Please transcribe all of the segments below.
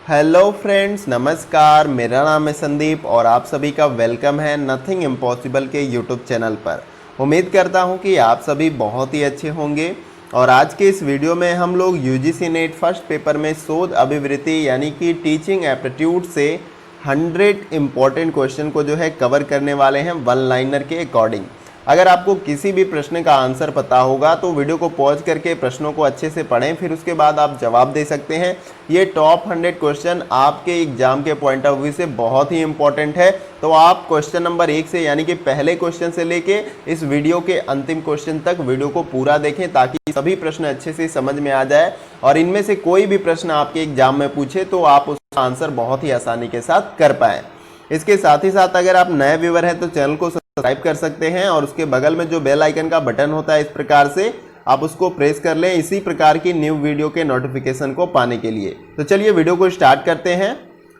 Hello friends, नमस्कार। मेरा नाम है संदीप और आप सभी का वेलकम है नथिंग इम्पॉसिबल के यूट्यूब चैनल पर। उम्मीद करता हूं कि आप सभी बहुत ही अच्छे होंगे। और आज के इस वीडियो में हम लोग यूजीसी नेट फर्स्ट पेपर में शोध अभिवृत्ति यानी कि टीचिंग एप्टीट्यूड से 100 इम्पॉर्टेंट क्वेश्चन को जो है कवर करने वाले हैं वन लाइनर के अकॉर्डिंग। अगर आपको किसी भी प्रश्न का आंसर पता होगा तो वीडियो को पॉज करके प्रश्नों को अच्छे से पढ़ें, फिर उसके बाद आप जवाब दे सकते हैं। ये टॉप 100 क्वेश्चन आपके एग्जाम के पॉइंट ऑफ व्यू से बहुत ही इंपॉर्टेंट है। तो आप क्वेश्चन नंबर 1 से यानी कि पहले क्वेश्चन से लेके इस वीडियो के अंतिम क्वेश्चन तक वीडियो को पूरा देखें ताकि सभी प्रश्न अच्छे से समझ में आ जाए और इनमें से कोई भी प्रश्न आपके एग्जाम में पूछे तो आप उसका आंसर बहुत ही आसानी के साथ कर पाएं। इसके साथ ही साथ अगर आप नए व्यूअर हैं तो चैनल को सब्सक्राइब कर सकते हैं और उसके बगल में जो बेल आइकन का बटन होता है इस प्रकार से आप उसको प्रेस कर लें इसी प्रकार की न्यू वीडियो के नोटिफिकेशन को पाने के लिए। तो चलिए वीडियो को स्टार्ट करते हैं।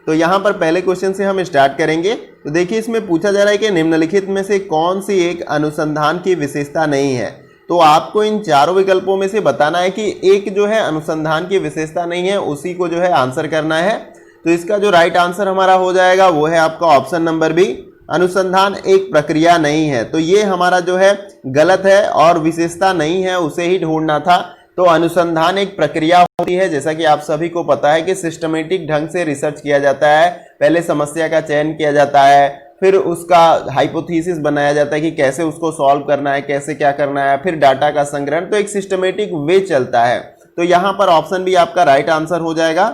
तो यहाँ पर पहले क्वेश्चन से हम स्टार्ट करेंगे। तो देखिए इसमें पूछा जा रहा है कि निम्नलिखित में से कौन सी एक अनुसंधान की विशेषता नहीं है। तो आपको इन चारों विकल्पों में से बताना है कि एक जो है अनुसंधान की विशेषता नहीं है, उसी को जो है आंसर करना है। तो इसका जो राइट आंसर हमारा हो जाएगा वो है आपका ऑप्शन नंबर बी, अनुसंधान एक प्रक्रिया नहीं है। तो ये हमारा जो है गलत है और विशेषता नहीं है उसे ही ढूंढना था। तो अनुसंधान एक प्रक्रिया होती है, जैसा कि आप सभी को पता है कि सिस्टमेटिक ढंग से रिसर्च किया जाता है। पहले समस्या का चयन किया जाता है, फिर उसका हाइपोथेसिस बनाया जाता है कि कैसे उसको सॉल्व करना है, कैसे क्या करना है, फिर डाटा का संग्रहण। तो एक सिस्टमेटिक वे चलता है। तो यहाँ पर ऑप्शन बी आपका राइट आंसर हो जाएगा।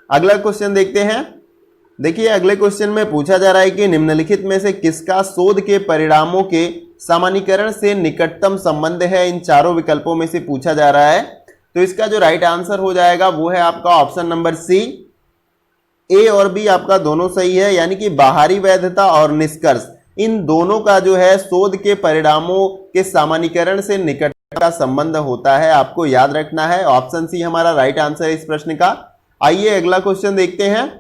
अगला क्वेश्चन देखते हैं। देखिए अगले क्वेश्चन में पूछा जा रहा है कि निम्नलिखित में से किसका शोध के परिणामों के सामान्यीकरण से निकटतम संबंध है। इन चारों विकल्पों में से पूछा जा रहा है। तो इसका जो राइट आंसर हो जाएगा वो है आपका ऑप्शन नंबर सी। ए और बी आपका दोनों सही है, यानी कि बाहरी वैधता और निष्कर्ष इन दोनों का जो है शोध के परिणामों के सामान्यीकरण से निकटता का संबंध होता है। आपको याद रखना है ऑप्शन सी हमारा राइट आंसर है इस प्रश्न का। आइए अगला क्वेश्चन देखते हैं।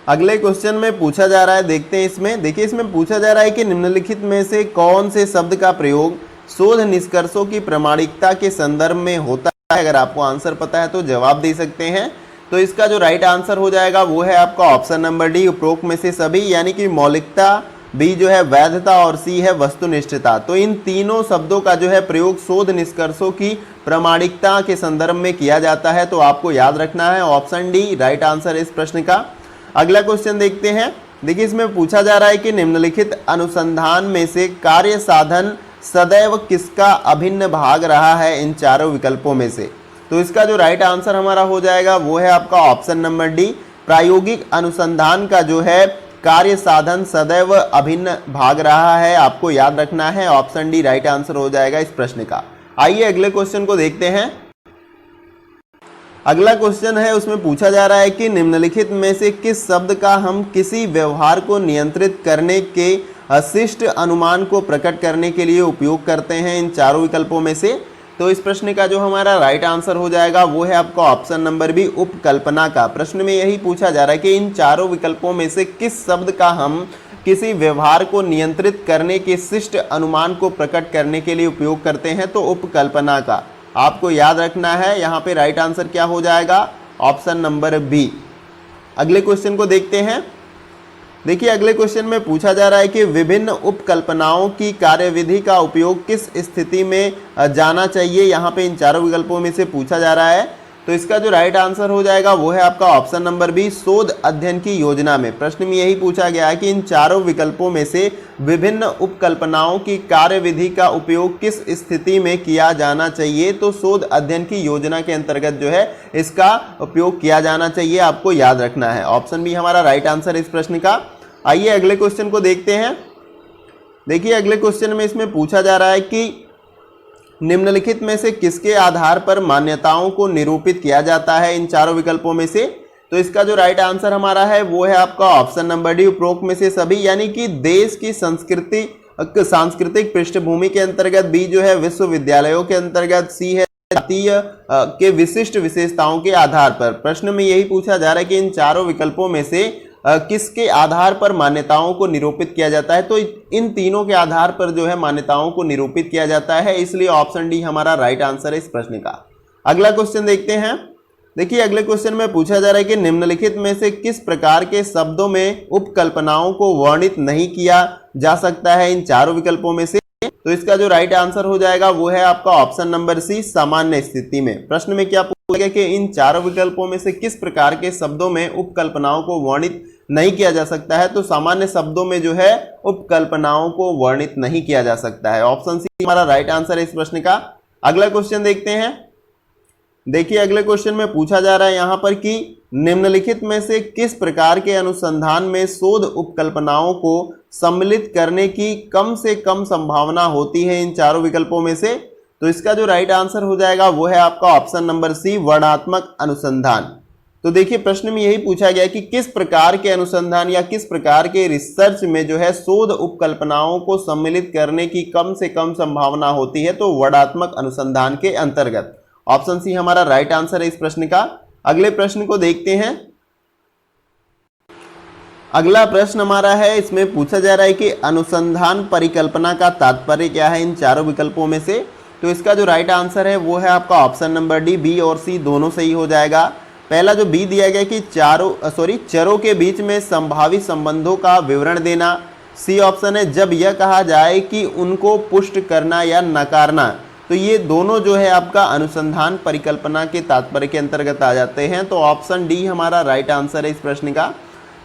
अगले क्वेश्चन में पूछा जा रहा है, देखते हैं इसमें। देखिए इसमें पूछा जा रहा है कि निम्नलिखित में से कौन से शब्द का प्रयोग शोध निष्कर्षों की प्रामाणिकता के संदर्भ में होता है। अगर आपको आंसर पता है तो जवाब दे सकते हैं। तो इसका जो राइट आंसर हो जाएगा वो है आपका ऑप्शन नंबर डी, उपरोक्त में से सभी, यानी कि मौलिकता, बी जो है वैधता और सी है वस्तुनिष्ठता। तो इन तीनों शब्दों का जो है प्रयोग शोध निष्कर्षों की प्रामाणिकता के संदर्भ में किया जाता है। तो आपको याद रखना है ऑप्शन डी राइट आंसर इस प्रश्न का। अगला क्वेश्चन देखते हैं। देखिए इसमें पूछा जा रहा है कि निम्नलिखित अनुसंधान में से कार्य साधन सदैव किसका अभिन्न भाग रहा है इन चारों विकल्पों में से। तो इसका जो राइट आंसर हमारा हो जाएगा वो है आपका ऑप्शन नंबर डी, प्रायोगिक अनुसंधान का जो है कार्य साधन सदैव अभिन्न भाग रहा है। आपको याद रखना है ऑप्शन डी राइट आंसर हो जाएगा इस प्रश्न का। आइए अगले क्वेश्चन को देखते हैं। अगला क्वेश्चन है, उसमें पूछा जा रहा है कि निम्नलिखित में से किस शब्द का हम किसी व्यवहार को नियंत्रित करने के अशिष्ट अनुमान को प्रकट करने के लिए उपयोग करते हैं इन चारों विकल्पों में से। तो इस प्रश्न का जो हमारा राइट आंसर हो जाएगा वो है आपका ऑप्शन नंबर बी, उपकल्पना का। प्रश्न में यही पूछा जा रहा है कि इन चारों विकल्पों में से किस शब्द का हम किसी व्यवहार को नियंत्रित करने के शिष्ट अनुमान को प्रकट करने के लिए उपयोग करते हैं। तो उपकल्पना का आपको याद रखना है। यहाँ पे राइट आंसर क्या हो जाएगा, ऑप्शन नंबर बी। अगले क्वेश्चन को देखते हैं। देखिए अगले क्वेश्चन में पूछा जा रहा है कि विभिन्न उपकल्पनाओं की कार्यविधि का उपयोग किस स्थिति में जाना चाहिए। यहाँ पे इन चारों विकल्पों में से पूछा जा रहा है। तो इसका जो राइट आंसर हो जाएगा वो है आपका ऑप्शन नंबर बी, शोध अध्ययन की योजना में। प्रश्न में यही पूछा गया है कि इन चारों विकल्पों में से विभिन्न उपकल्पनाओं की कार्यविधि का उपयोग किस स्थिति में किया जाना चाहिए। तो शोध अध्ययन की योजना के अंतर्गत जो है इसका उपयोग किया जाना चाहिए, आपको याद रखना है। ऑप्शन बी हमारा राइट आंसर इस प्रश्न का। आइए अगले क्वेश्चन को देखते हैं। देखिए अगले क्वेश्चन में इसमें पूछा जा रहा है कि निम्नलिखित में से किसके आधार पर मान्यताओं को निरूपित किया जाता है इन चारों विकल्पों में से। तो इसका जो राइट आंसर हमारा है वो है आपका ऑप्शन नंबर डी, उपरोक्त में से सभी, यानी कि देश की सांस्कृतिक पृष्ठभूमि के अंतर्गत, बी जो है विश्वविद्यालयों के अंतर्गत, सी है जातीय के विशिष्ट विशेषताओं के आधार पर। प्रश्न में यही पूछा जा रहा है कि इन चारों विकल्पों में से किसके आधार पर मान्यताओं को निरूपित किया जाता है। तो इन तीनों के आधार पर जो है मान्यताओं को निरूपित किया जाता है, इसलिए ऑप्शन डी हमारा राइट आंसर है इस प्रश्न का। अगला क्वेश्चन देखते हैं। देखिए अगले क्वेश्चन में पूछा जा रहा है कि निम्नलिखित में से किस प्रकार के शब्दों में उपकल्पनाओं को वर्णित नहीं किया जा सकता है इन चारों विकल्पों में से। तो इसका जो राइट आंसर हो जाएगा वो है आपका ऑप्शन नंबर सी, सामान्य स्थिति में। प्रश्न में क्या पूछा गया कि इन चारों विकल्पों में से किस प्रकार के शब्दों में उपकल्पनाओं को वर्णित नहीं किया जा सकता है। तो सामान्य शब्दों में जो है उपकल्पनाओं को वर्णित नहीं किया जा सकता है। ऑप्शन सी हमारा राइट आंसर है इस प्रश्न का। अगला क्वेश्चन देखते हैं। देखिए अगले क्वेश्चन में पूछा जा रहा है यहां पर कि निम्नलिखित में से किस प्रकार के अनुसंधान में शोध उपकल्पनाओं को सम्मिलित करने की कम से कम संभावना होती है इन चारों विकल्पों में से। तो इसका जो राइट आंसर हो जाएगा वो है आपका ऑप्शन नंबर सी, वर्णनात्मक अनुसंधान। तो देखिए प्रश्न में यही पूछा गया कि किस प्रकार के अनुसंधान या किस प्रकार के रिसर्च में जो है शोध उपकल्पनाओं को सम्मिलित करने की कम से कम संभावना होती है। तो वर्णनात्मक अनुसंधान के अंतर्गत ऑप्शन सी हमारा राइट आंसर है इस प्रश्न का। अगले प्रश्न को देखते हैं। अगला प्रश्न हमारा है, इसमें पूछा जा रहा है कि अनुसंधान परिकल्पना का तात्पर्य क्या है इन चारों विकल्पों में से। तो इसका जो राइट आंसर है वो है आपका ऑप्शन नंबर डी, बी और सी दोनों सही हो जाएगा। पहला जो बी दिया गया कि चरों के बीच में संभावित संबंधों का विवरण देना। सी ऑप्शन है जब यह कहा जाए कि उनको पुष्ट करना या नकारना। तो ये दोनों जो है आपका अनुसंधान परिकल्पना के तात्पर्य के अंतर्गत आ जाते हैं। तो ऑप्शन डी हमारा राइट आंसर है इस प्रश्न का।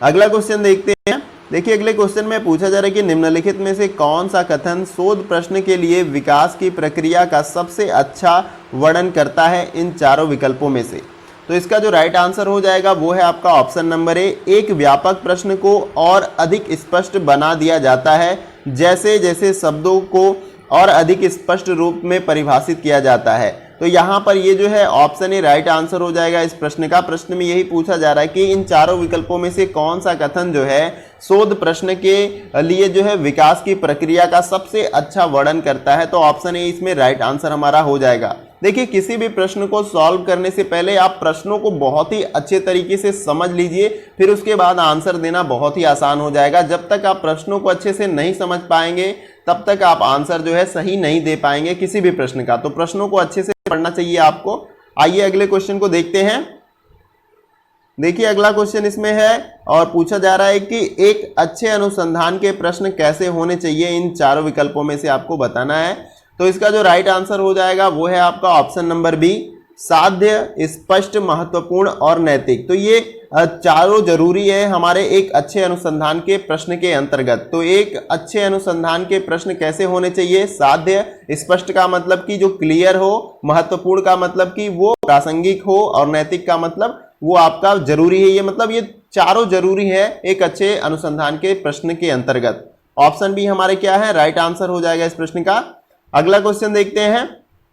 अगला क्वेश्चन देखते हैं। देखिए अगले क्वेश्चन में पूछा जा रहा है कि निम्नलिखित में से कौन सा कथन शोध प्रश्न के लिए विकास की प्रक्रिया का सबसे अच्छा वर्णन करता है इन चारों विकल्पों में से। तो इसका जो राइट आंसर हो जाएगा वो है आपका ऑप्शन नंबर ए, एक व्यापक प्रश्न को और अधिक स्पष्ट बना दिया जाता है जैसे जैसे शब्दों को और अधिक स्पष्ट रूप में परिभाषित किया जाता है। तो यहाँ पर ये जो है ऑप्शन ए राइट आंसर हो जाएगा इस प्रश्न का। प्रश्न में यही पूछा जा रहा है कि इन चारों विकल्पों में से कौन सा कथन जो है शोध प्रश्न के लिए जो है विकास की प्रक्रिया का सबसे अच्छा वर्णन करता है। तो ऑप्शन ए इसमें राइट आंसर हमारा हो जाएगा। देखिए किसी भी प्रश्न को सॉल्व करने से पहले आप प्रश्नों को बहुत ही अच्छे तरीके से समझ लीजिए, फिर उसके बाद आंसर देना बहुत ही आसान हो जाएगा। जब तक आप प्रश्नों को अच्छे से नहीं समझ पाएंगे तब तक आप आंसर जो है सही नहीं दे पाएंगे किसी भी प्रश्न का। तो प्रश्नों को अच्छे से पढ़ना चाहिए आपको। आइए अगले क्वेश्चन को देखते हैं। देखिए अगला क्वेश्चन इसमें है और पूछा जा रहा है कि एक अच्छे अनुसंधान के प्रश्न कैसे होने चाहिए इन चारों विकल्पों में से आपको बताना है। तो इसका जो राइट आंसर हो जाएगा वो है आपका ऑप्शन नंबर बी, साध्य, स्पष्ट, महत्वपूर्ण और नैतिक। तो ये चारों जरूरी है हमारे एक अच्छे अनुसंधान के प्रश्न के अंतर्गत। तो एक अच्छे अनुसंधान के प्रश्न कैसे होने चाहिए, साध्य, स्पष्ट का मतलब कि जो क्लियर हो, महत्वपूर्ण का मतलब कि वो प्रासंगिक हो और नैतिक का मतलब वो आपका जरूरी है। ये मतलब ये चारों जरूरी है एक अच्छे अनुसंधान के प्रश्न के अंतर्गत। ऑप्शन बी हमारे क्या है, राइट आंसर हो जाएगा इस प्रश्न का। अगला क्वेश्चन देखते हैं।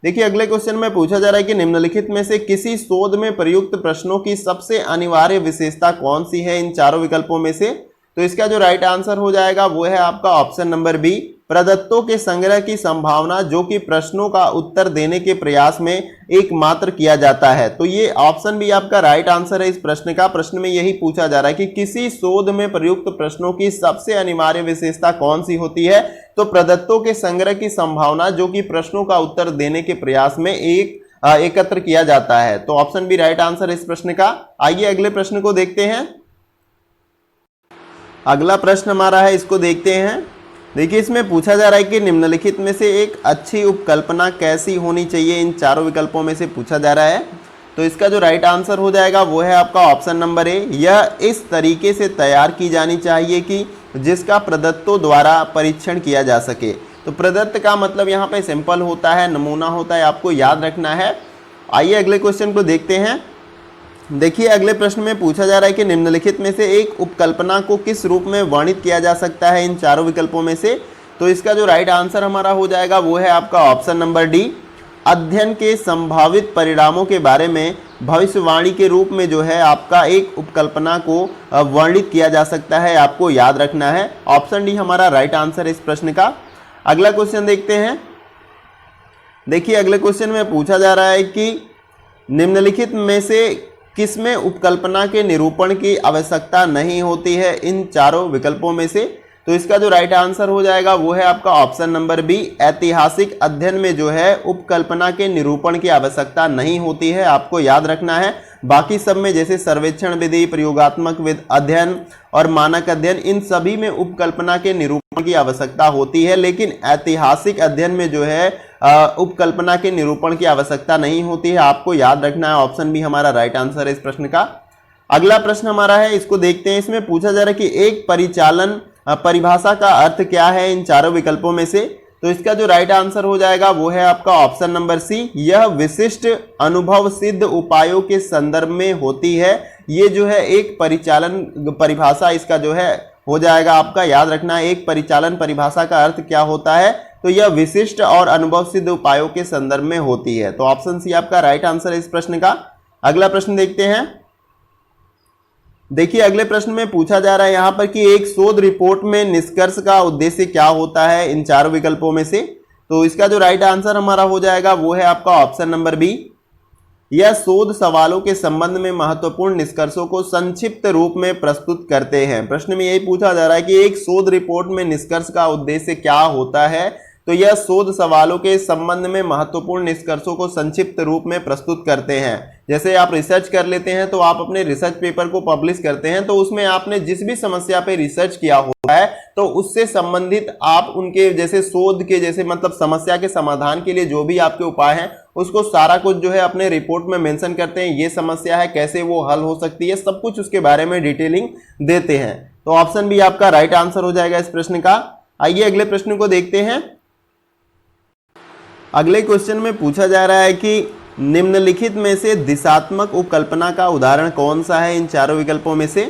देखिए अगले क्वेश्चन में पूछा जा रहा है कि निम्नलिखित में से किसी शोध में प्रयुक्त प्रश्नों की सबसे अनिवार्य विशेषता कौन सी है इन चारों विकल्पों में से। तो इसका जो राइट आंसर हो जाएगा वो है आपका ऑप्शन नंबर बी, प्रदत्तों के संग्रह की संभावना जो कि प्रश्नों का उत्तर देने के प्रयास में एकमात्र किया जाता है। तो ये ऑप्शन भी आपका राइट आंसर है इस प्रश्न का। प्रश्न में यही पूछा जा रहा है कि किसी शोध में प्रयुक्त प्रश्नों की सबसे अनिवार्य विशेषता कौन सी होती है। तो प्रदत्तों के संग्रह की संभावना जो कि प्रश्नों का उत्तर देने के प्रयास में एकत्र किया जाता है। तो ऑप्शन बी राइट आंसर है इस प्रश्न का। आइए अगले प्रश्न को देखते हैं। अगला प्रश्न हमारा है, इसको देखते हैं। देखिए इसमें पूछा जा रहा है कि निम्नलिखित में से एक अच्छी उपकल्पना कैसी होनी चाहिए इन चारों विकल्पों में से पूछा जा रहा है। तो इसका जो राइट आंसर हो जाएगा वो है आपका ऑप्शन नंबर ए, यह इस तरीके से तैयार की जानी चाहिए कि जिसका प्रदत्तों द्वारा परीक्षण किया जा सके। तो प्रदत्त का मतलब यहाँ पे सिंपल होता है, नमूना होता है, आपको याद रखना है। आइए अगले क्वेश्चन को देखते हैं। देखिए अगले प्रश्न में पूछा जा रहा है कि निम्नलिखित में से एक उपकल्पना को किस रूप में वर्णित किया जा सकता है इन चारों विकल्पों में से। तो इसका जो राइट आंसर हमारा हो जाएगा वो है आपका ऑप्शन नंबर डी, अध्ययन के संभावित परिणामों के बारे में भविष्यवाणी के रूप में जो है आपका एक उपकल्पना को वर्णित किया जा सकता है, आपको याद रखना है। ऑप्शन डी हमारा राइट आंसर है इस प्रश्न का। अगला क्वेश्चन देखते हैं। देखिए अगले क्वेश्चन में पूछा जा रहा है कि निम्नलिखित में से किसमें उपकल्पना के निरूपण की आवश्यकता नहीं होती है इन चारों विकल्पों में से। तो इसका जो राइट आंसर हो जाएगा वो है आपका ऑप्शन नंबर बी। ऐतिहासिक अध्ययन में जो है उपकल्पना के निरूपण की आवश्यकता नहीं होती है, आपको याद रखना है। बाकी सब में जैसे सर्वेक्षण विधि, प्रयोगात्मक अध्ययन और मानक अध्ययन, इन सभी में उपकल्पना के निरूपण की आवश्यकता होती है, लेकिन ऐतिहासिक अध्ययन में जो है उपकल्पना के निरूपण की आवश्यकता नहीं होती है, आपको याद रखना है। ऑप्शन बी हमारा राइट आंसर है इस प्रश्न का। अगला प्रश्न हमारा है, इसको देखते हैं। इसमें पूछा जा रहा है कि एक परिचालन परिभाषा का अर्थ क्या है इन चारों विकल्पों में से। तो इसका जो राइट आंसर हो जाएगा वो है आपका ऑप्शन नंबर सी। यह विशिष्ट अनुभव सिद्ध उपायों के संदर्भ में होती है। ये जो है एक परिचालन परिभाषा इसका जो है हो जाएगा आपका, याद रखना है। एक परिचालन परिभाषा का अर्थ क्या होता है, तो यह विशिष्ट और अनुभव सिद्ध उपायों के संदर्भ में होती है। तो ऑप्शन सी आपका राइट आंसर है इस प्रश्न का। अगला प्रश्न देखते हैं। देखिए अगले प्रश्न में पूछा जा रहा है यहां पर कि एक शोध रिपोर्ट में निष्कर्ष का उद्देश्य क्या होता है इन चारों विकल्पों में से। तो इसका जो राइट आंसर हमारा हो जाएगा वो है आपका ऑप्शन नंबर बी। यह शोध सवालों के संबंध में महत्वपूर्ण निष्कर्षों को संक्षिप्त रूप में प्रस्तुत करते हैं। प्रश्न में यही पूछा जा रहा है कि एक शोध रिपोर्ट में निष्कर्ष का उद्देश्य क्या होता है। तो यह शोध सवालों के संबंध में महत्वपूर्ण निष्कर्षों को संक्षिप्त रूप में प्रस्तुत करते हैं। जैसे आप रिसर्च कर लेते हैं तो आप अपने रिसर्च पेपर को पब्लिश करते हैं, तो उसमें आपने जिस भी समस्या पे रिसर्च किया होता है तो उससे संबंधित आप उनके जैसे शोध के जैसे मतलब समस्या के समाधान के लिए जो भी आपके उपाय हैं उसको सारा कुछ जो है अपने रिपोर्ट में मेंशन करते हैं। ये समस्या है, कैसे वो हल हो सकती है, सब कुछ उसके बारे में डिटेलिंग देते हैं। तो ऑप्शन बी आपका राइट आंसर हो जाएगा इस प्रश्न का। आइए अगले प्रश्न को देखते हैं। अगले क्वेश्चन में पूछा जा रहा है कि निम्नलिखित में से दिशात्मक उपकल्पना का उदाहरण कौन सा है इन चारों विकल्पों में से।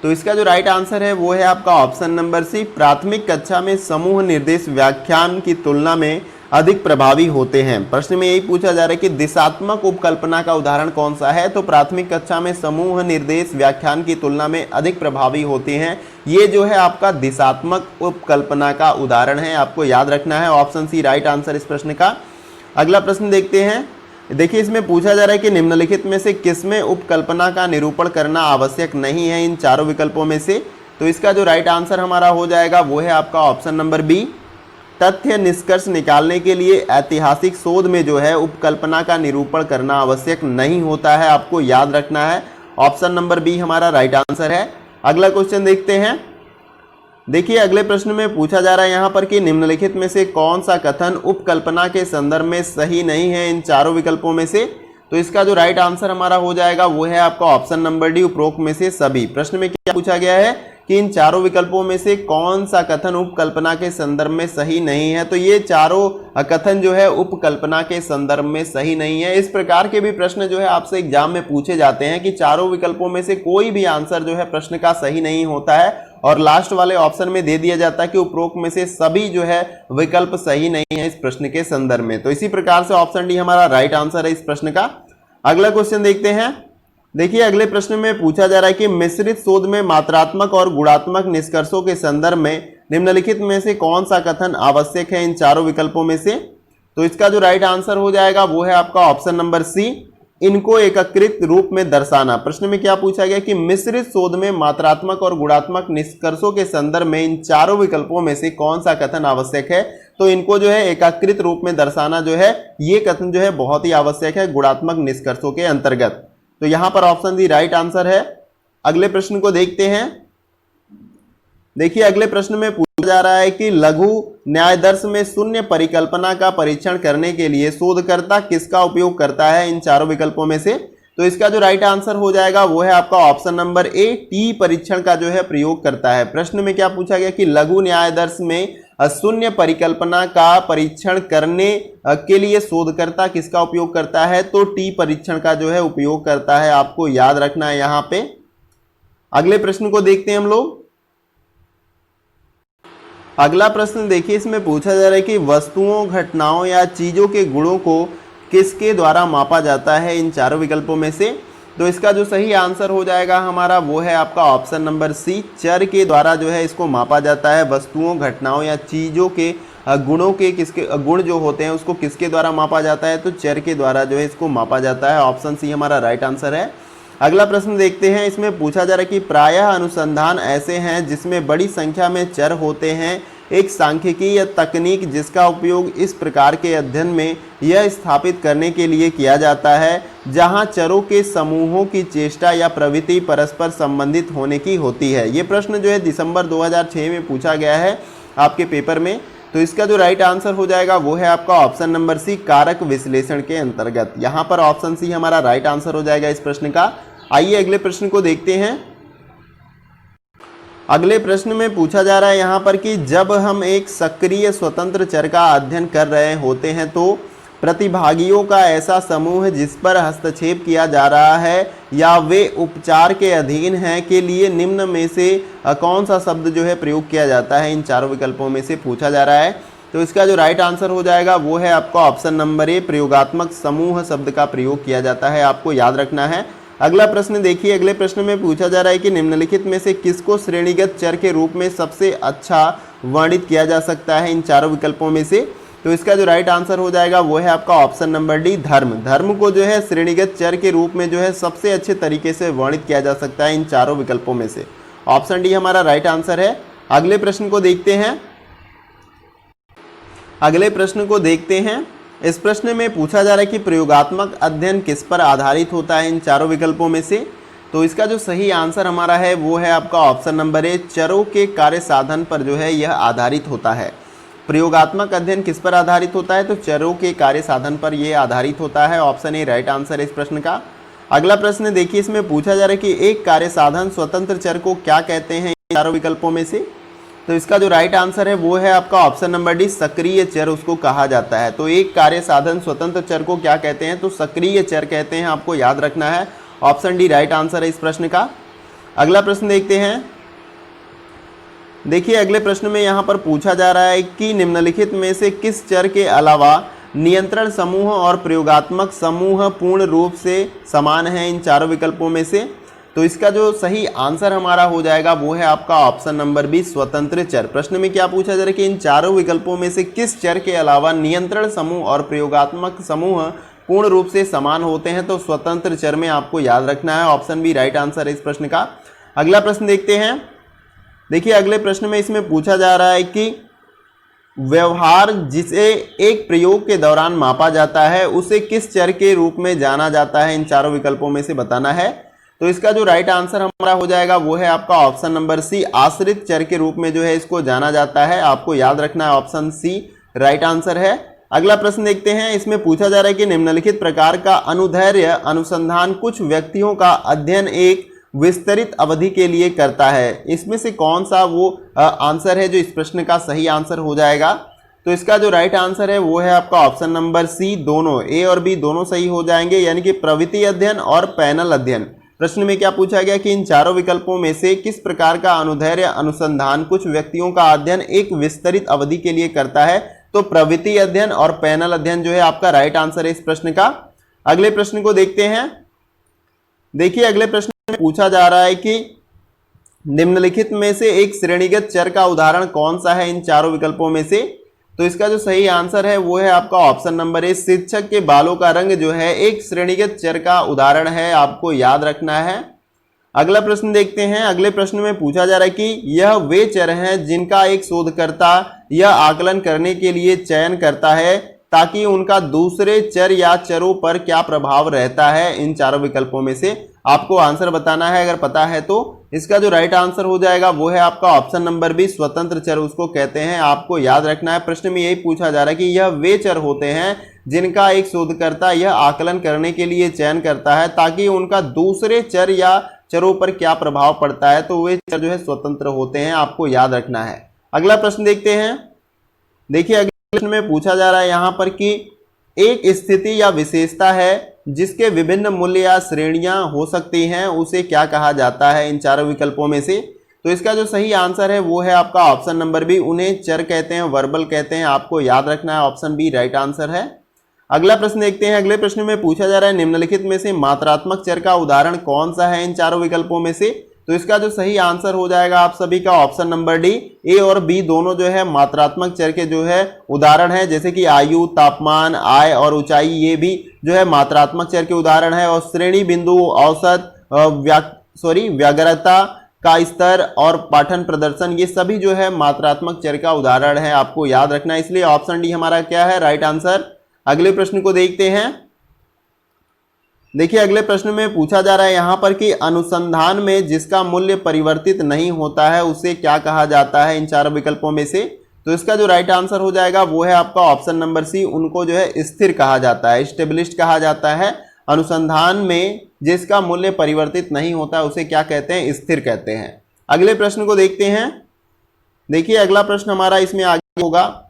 तो इसका जो राइट आंसर है वो है आपका ऑप्शन नंबर सी। प्राथमिक कक्षा में समूह निर्देश व्याख्यान की तुलना में अधिक प्रभावी होते हैं। प्रश्न में यही पूछा जा रहा है कि दिशात्मक उपकल्पना का उदाहरण कौन सा है। तो प्राथमिक कक्षा में समूह निर्देश व्याख्यान की तुलना में अधिक प्रभावी होते हैं। ये जो है आपका दिशात्मक उपकल्पना का उदाहरण है, आपको याद रखना है। ऑप्शन सी राइट आंसर इस प्रश्न का। अगला प्रश्न देखते हैं। देखिए इसमें पूछा जा रहा है कि निम्नलिखित में से किसमें उपकल्पना का निरूपण करना आवश्यक नहीं है इन चारों विकल्पों में से। तो इसका जो राइट आंसर हमारा हो जाएगा वो है आपका ऑप्शन नंबर बी। तथ्य निष्कर्ष निकालने के लिए ऐतिहासिक शोध में जो है उपकल्पना का निरूपण करना आवश्यक नहीं होता है, आपको याद रखना है। ऑप्शन नंबर बी हमारा राइट आंसर है। अगला क्वेश्चन देखते हैं। देखिए अगले प्रश्न में पूछा जा रहा है यहाँ पर कि निम्नलिखित में से कौन सा कथन उपकल्पना के संदर्भ में सही नहीं है इन चारों विकल्पों में से। तो इसका जो राइट आंसर हमारा हो जाएगा वो है आपका ऑप्शन नंबर डी। उपरोक्त में से सभी। प्रश्न में क्या पूछा गया है कि इन चारों विकल्पों में से कौन सा कथन उपकल्पना के संदर्भ में सही नहीं है। तो ये चारों कथन जो है उपकल्पना के संदर्भ में सही नहीं है। इस प्रकार के भी प्रश्न जो है आपसे एग्जाम में पूछे जाते हैं कि चारों विकल्पों में से कोई भी आंसर जो है प्रश्न का सही नहीं होता है और लास्ट वाले ऑप्शन में दे दिया जाता है कि उपरोक्त में से सभी जो है विकल्प सही नहीं है इस प्रश्न के संदर्भ में। तो इसी प्रकार से ऑप्शन डी हमारा राइट आंसर है इस प्रश्न का। अगला क्वेश्चन देखते हैं। देखिए अगले प्रश्न में पूछा जा रहा है कि मिश्रित शोध में मात्रात्मक और गुणात्मक निष्कर्षों के संदर्भ में निम्नलिखित में से कौन सा कथन आवश्यक है इन चारों विकल्पों में से। तो इसका जो राइट आंसर हो जाएगा वो है आपका ऑप्शन नंबर सी। इनको एकीकृत रूप में दर्शाना। प्रश्न में क्या पूछा गया कि मिश्रित शोध में मात्रात्मक और गुणात्मक निष्कर्षों के संदर्भ में इन चारों विकल्पों में से कौन सा कथन आवश्यक है। तो इनको जो है एकीकृत रूप में दर्शाना जो है ये कथन जो है बहुत ही आवश्यक है गुणात्मक निष्कर्षों के अंतर्गत। तो यहां पर ऑप्शन डी राइट आंसर है। अगले प्रश्न को देखते हैं। देखिए अगले प्रश्न में पूछा जा रहा है कि लघु न्यायदर्श में शून्य परिकल्पना का परीक्षण करने के लिए शोधकर्ता किसका उपयोग करता है इन चारों विकल्पों में से। तो इसका जो राइट आंसर हो जाएगा वो है आपका ऑप्शन नंबर ए। टी परीक्षण का जो है प्रयोग करता है। प्रश्न में क्या पूछा गया कि लघु न्यायदर्श में शून्य परिकल्पना का परीक्षण करने के लिए शोधकर्ता किसका उपयोग करता है। तो टी परीक्षण का जो है उपयोग करता है, आपको याद रखना है यहाँ पे। अगले प्रश्न को देखते हैं हम लोग। अगला प्रश्न देखिए इसमें पूछा जा रहा है कि वस्तुओं, घटनाओं या चीजों के गुणों को किसके द्वारा मापा जाता है इन चारों विकल्पों में से। तो इसका जो सही आंसर हो जाएगा हमारा वो है आपका ऑप्शन नंबर सी। चर के द्वारा जो है इसको मापा जाता है। वस्तुओं, घटनाओं या चीजों के गुणों के किसके गुण जो होते हैं उसको किसके द्वारा मापा जाता है। तो चर के द्वारा जो है इसको मापा जाता है। ऑप्शन सी हमारा राइट आंसर है। अगला प्रश्न देखते हैं, इसमें पूछा जा रहा है कि प्रायः अनुसंधान ऐसे हैं जिसमें बड़ी संख्या में चर होते हैं। एक सांख्यिकी या तकनीक जिसका उपयोग इस प्रकार के अध्ययन में यह स्थापित करने के लिए किया जाता है जहां चरों के समूहों की चेष्टा या प्रवृत्ति परस्पर संबंधित होने की होती है। ये प्रश्न जो है दिसंबर 2006 में पूछा गया है आपके पेपर में। तो इसका जो राइट आंसर हो जाएगा वो है आपका ऑप्शन नंबर सी, कारक विश्लेषण के अंतर्गत। यहां पर ऑप्शन सी हमारा राइट आंसर हो जाएगा इस प्रश्न का। आइए अगले प्रश्न को देखते हैं। अगले प्रश्न में पूछा जा रहा है यहाँ पर कि जब हम एक सक्रिय स्वतंत्र चर का अध्ययन कर रहे होते हैं तो प्रतिभागियों का ऐसा समूह जिस पर हस्तक्षेप किया जा रहा है या वे उपचार के अधीन हैं के लिए निम्न में से कौन सा शब्द जो है प्रयोग किया जाता है, इन चारों विकल्पों में से पूछा जा रहा है। तो इसका जो राइट आंसर हो जाएगा वो है आपका ऑप्शन नंबर ए, प्रयोगात्मक समूह शब्द का प्रयोग किया जाता है, आपको याद रखना है। अगला प्रश्न देखिए, अगले प्रश्न में पूछा जा रहा है कि निम्नलिखित में से किसको श्रेणीगत चर के रूप में सबसे अच्छा वर्णित किया जा सकता है इन चारों विकल्पों में से। तो इसका जो राइट आंसर हो जाएगा वो है आपका ऑप्शन नंबर डी, धर्म। धर्म को जो है श्रेणीगत चर के रूप में जो है सबसे अच्छे तरीके से वर्णित किया जा सकता है इन चारों विकल्पों में से। ऑप्शन डी हमारा राइट आंसर है। अगले प्रश्न को देखते हैं। अगले प्रश्न को देखते हैं। इस प्रश्न में पूछा जा रहा है कि प्रयोगात्मक अध्ययन किस पर आधारित होता है इन चारों विकल्पों में से। तो इसका जो सही आंसर हमारा है वो है आपका ऑप्शन नंबर ए, चरों के कार्य साधन पर जो है यह आधारित होता है। प्रयोगात्मक अध्ययन किस पर आधारित होता है, तो चरों के कार्य साधन पर यह आधारित होता है। ऑप्शन ए राइट आंसर है इस प्रश्न का। अगला प्रश्न देखिए, इसमें पूछा जा रहा है कि एक कार्य साधन स्वतंत्र चर को क्या कहते हैं इन चारों विकल्पों में से। तो इसका जो राइट आंसर है वो है आपका ऑप्शन नंबर डी, सक्रिय चर उसको कहा जाता है। तो एक कार्य साधन स्वतंत्र चर को क्या कहते हैं, तो सक्रिय चर कहते हैं, आपको याद रखना है। ऑप्शन डी राइट आंसर है इस प्रश्न का। अगला प्रश्न देखते हैं। देखिए अगले प्रश्न में यहाँ पर पूछा जा रहा है कि निम्नलिखित में से किस चर के अलावा नियंत्रण समूह और प्रयोगात्मक समूह पूर्ण रूप से समान है इन चारों विकल्पों में से। तो इसका जो सही आंसर हमारा हो जाएगा वो है आपका ऑप्शन नंबर बी, स्वतंत्र चर। प्रश्न में क्या पूछा जा रहा है कि इन चारों विकल्पों में से किस चर के अलावा नियंत्रण समूह और प्रयोगात्मक समूह पूर्ण रूप से समान होते हैं, तो स्वतंत्र चर में आपको याद रखना है। ऑप्शन बी राइट आंसर है इस प्रश्न का। अगला प्रश्न देखते हैं। देखिए अगले प्रश्न में इसमें पूछा जा रहा है कि व्यवहार जिसे एक प्रयोग के दौरान मापा जाता है उसे किस चर के रूप में जाना जाता है, इन चारों विकल्पों में से बताना है। तो इसका जो राइट आंसर हमारा हो जाएगा वो है आपका ऑप्शन नंबर सी, आश्रित चर के रूप में जो है इसको जाना जाता है। आपको याद रखना है, ऑप्शन सी राइट आंसर है। अगला प्रश्न देखते हैं। इसमें पूछा जा रहा है कि निम्नलिखित प्रकार का अनुदैर्ध्य अनुसंधान कुछ व्यक्तियों का अध्ययन एक विस्तरित अवधि के लिए करता है। इसमें से कौन सा वो आंसर है जो इस प्रश्न का सही आंसर हो जाएगा। तो इसका जो राइट आंसर है वो है आपका ऑप्शन नंबर सी, दोनों ए और बी दोनों सही हो जाएंगे, यानी कि प्रवृत्ति अध्ययन और पैनल अध्ययन। प्रश्न में क्या पूछा गया कि इन चारों विकल्पों में से किस प्रकार का अनुदैर्ध्य अनुसंधान कुछ व्यक्तियों का अध्ययन एक विस्तरित अवधि के लिए करता है। तो प्रवृत्ति अध्ययन और पैनल अध्ययन जो है आपका राइट आंसर है इस प्रश्न का। अगले प्रश्न को देखते हैं। देखिए अगले प्रश्न में पूछा जा रहा है कि निम्नलिखित में से एक श्रेणीगत चर का उदाहरण कौन सा है इन चारों विकल्पों में से। तो इसका जो सही आंसर है वो है आपका ऑप्शन नंबर ए, शिक्षक के बालों का रंग जो है एक श्रेणीगत चर का उदाहरण है, आपको याद रखना है। अगला प्रश्न देखते हैं। अगले प्रश्न में पूछा जा रहा है कि यह वे चर हैं जिनका एक शोधकर्ता यह आकलन करने के लिए चयन करता है ताकि उनका दूसरे चर या चरों पर क्या प्रभाव रहता है। इन चारों विकल्पों में से आपको आंसर बताना है, अगर पता है तो। इसका जो राइट आंसर हो जाएगा वो है आपका ऑप्शन नंबर बी, स्वतंत्र चर उसको कहते हैं, आपको याद रखना है। प्रश्न में यही पूछा जा रहा है कि यह वे चर होते हैं जिनका एक शोधकर्ता यह आकलन करने के लिए चयन करता है ताकि उनका दूसरे चर या चरों पर क्या प्रभाव पड़ता है। तो वे चर जो है स्वतंत्र होते हैं, आपको याद रखना है। अगला प्रश्न देखते हैं। देखिए अगले प्रश्न में पूछा जा रहा है यहाँ पर कि एक स्थिति या विशेषता है जिसके विभिन्न मूल्य या श्रेणियां हो सकती हैं, उसे क्या कहा जाता है इन चारों विकल्पों में से। तो इसका जो सही आंसर है वो है आपका ऑप्शन नंबर बी, उन्हें चर कहते हैं, वर्बल कहते हैं, आपको याद रखना है। ऑप्शन बी राइट आंसर है। अगला प्रश्न देखते हैं। अगले प्रश्न में पूछा जा रहा है निम्नलिखित में से मात्रात्मक चर का उदाहरण कौन सा है इन चारों विकल्पों में से। तो इसका जो सही आंसर हो जाएगा आप सभी का ऑप्शन नंबर डी, ए और बी दोनों जो है मात्रात्मक चर के जो है उदाहरण है, जैसे कि आयु, तापमान, आय और ऊंचाई, ये भी जो है मात्रात्मक चर के उदाहरण है। और श्रेणी, बिंदु, औसत व्यग्रता का स्तर और पाठन प्रदर्शन, ये सभी जो है मात्रात्मक चर का उदाहरण है, आपको याद रखना है। इसलिए ऑप्शन डी हमारा क्या है, राइट आंसर। अगले प्रश्न को देखते हैं। देखिए अगले प्रश्न में पूछा जा रहा है यहां पर कि अनुसंधान में जिसका मूल्य परिवर्तित नहीं होता है उसे क्या कहा जाता है इन चारों विकल्पों में से। तो इसका जो राइट आंसर हो जाएगा वो है आपका ऑप्शन नंबर सी, उनको जो है स्थिर कहा जाता है, स्टेबलिस्ट कहा जाता है। अनुसंधान में जिसका मूल्य परिवर्तित नहीं होता उसे क्या कहते हैं, स्थिर कहते हैं। अगले प्रश्न को देखते हैं। देखिए अगला प्रश्न हमारा इसमें आगे होगा।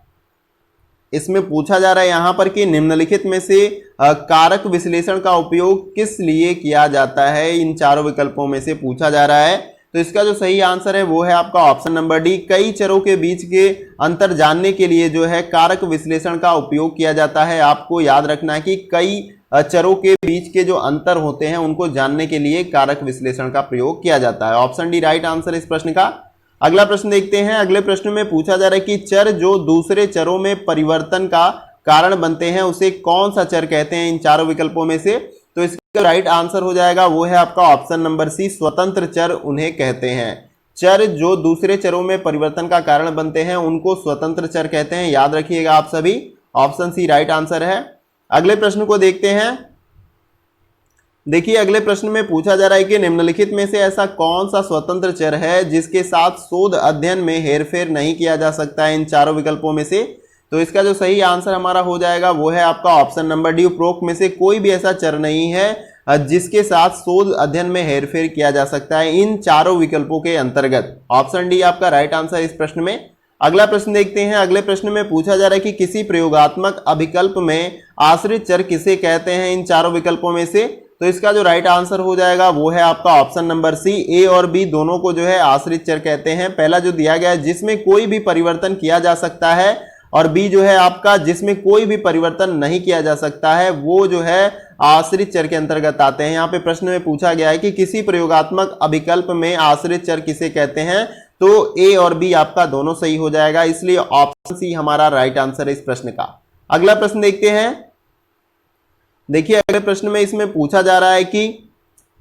इसमें पूछा जा रहा है यहां पर कि निम्नलिखित में से कारक विश्लेषण का उपयोग किस लिए किया जाता है, इन चारों विकल्पों में से पूछा जा रहा है। तो इसका जो सही आंसर है वो है आपका ऑप्शन नंबर डी, कई चरों के बीच के अंतर जानने के लिए जो है कारक विश्लेषण का उपयोग किया जाता है। आपको याद रखना है कि कई चरों के बीच के जो अंतर होते हैं उनको जानने के लिए कारक विश्लेषण का प्रयोग किया जाता है। ऑप्शन डी राइट आंसर इस प्रश्न का। अगला प्रश्न देखते हैं। अगले प्रश्न में पूछा जा रहा है कि चर जो दूसरे चरों में परिवर्तन का कारण बनते हैं उसे कौन सा चर कहते हैं इन चारों विकल्पों में से। तो इसका राइट आंसर हो जाएगा वो है आपका ऑप्शन नंबर सी, स्वतंत्र चर उन्हें कहते हैं। चर जो दूसरे चरों में परिवर्तन का कारण बनते हैं उनको स्वतंत्र चर कहते हैं, याद रखिएगा आप सभी। ऑप्शन सी राइट आंसर है। अगले प्रश्न को देखते हैं। देखिए अगले प्रश्न में पूछा जा रहा है कि निम्नलिखित में से ऐसा कौन सा स्वतंत्र चर है जिसके साथ शोध अध्ययन में हेरफेर नहीं किया जा सकता है इन चारों विकल्पों में से। तो इसका जो सही आंसर हमारा हो जाएगा वो है आपका ऑप्शन नंबर डी, उपरोक्त में से कोई भी ऐसा चर नहीं है जिसके साथ शोध अध्ययन में हेरफेर किया जा सकता है इन चारों विकल्पों के अंतर्गत। ऑप्शन डी आपका राइट आंसर इस प्रश्न में। अगला प्रश्न देखते हैं। अगले प्रश्न में पूछा जा रहा है कि किसी प्रयोगात्मक अभिकल्प में आश्रित चर किसे कहते हैं इन चारों विकल्पों में से। तो इसका जो राइट आंसर हो जाएगा वो है आपका ऑप्शन नंबर सी, ए और बी दोनों को जो है आश्रित चर कहते हैं। पहला जो दिया गया है जिसमें कोई भी परिवर्तन किया जा सकता है, और बी जो है आपका जिसमें कोई भी परिवर्तन नहीं किया जा सकता है, वो जो है आश्रित चर के अंतर्गत आते हैं। यहाँ पे प्रश्न में पूछा गया है कि किसी प्रयोगात्मक अभिकल्प में आश्रित चर किसे कहते हैं। तो ए और बी आपका दोनों सही हो जाएगा, इसलिए ऑप्शन सी हमारा राइट आंसर है इस प्रश्न का। अगला प्रश्न देखते हैं। देखिए अगले प्रश्न में इसमें पूछा जा रहा है कि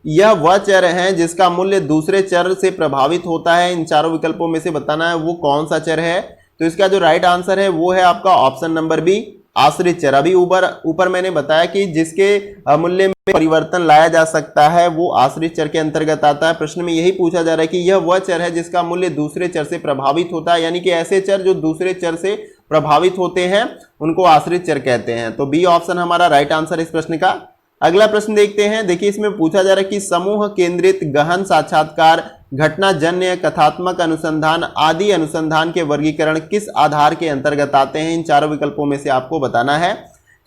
यह वह चर है जिसका मूल्य दूसरे चर से प्रभावित होता है, इन चारों विकल्पों में से बताना है वो कौन सा चर है। तो इसका जो राइट आंसर है वो है आपका ऑप्शन नंबर बी, आश्रित चर। अभी ऊपर मैंने बताया कि जिसके मूल्य में परिवर्तन लाया जा सकता है वो आश्रित चर के अंतर्गत आता है। प्रश्न में यही पूछा जा रहा है कि यह वह चर है जिसका मूल्य दूसरे चर से प्रभावित होता है, यानी कि ऐसे चर जो दूसरे चर से प्रभावित होते हैं उनको आश्रित चर कहते हैं। तो बी ऑप्शन हमारा राइट आंसर इस प्रश्न का। अगला प्रश्न देखते हैं। देखिए इसमें पूछा जा रहा है कि समूह केंद्रित गहन साक्षात्कार, घटनाजन्य, कथात्मक अनुसंधान आदि अनुसंधान के वर्गीकरण किस आधार के अंतर्गत आते हैं, इन चारों विकल्पों में से आपको बताना है।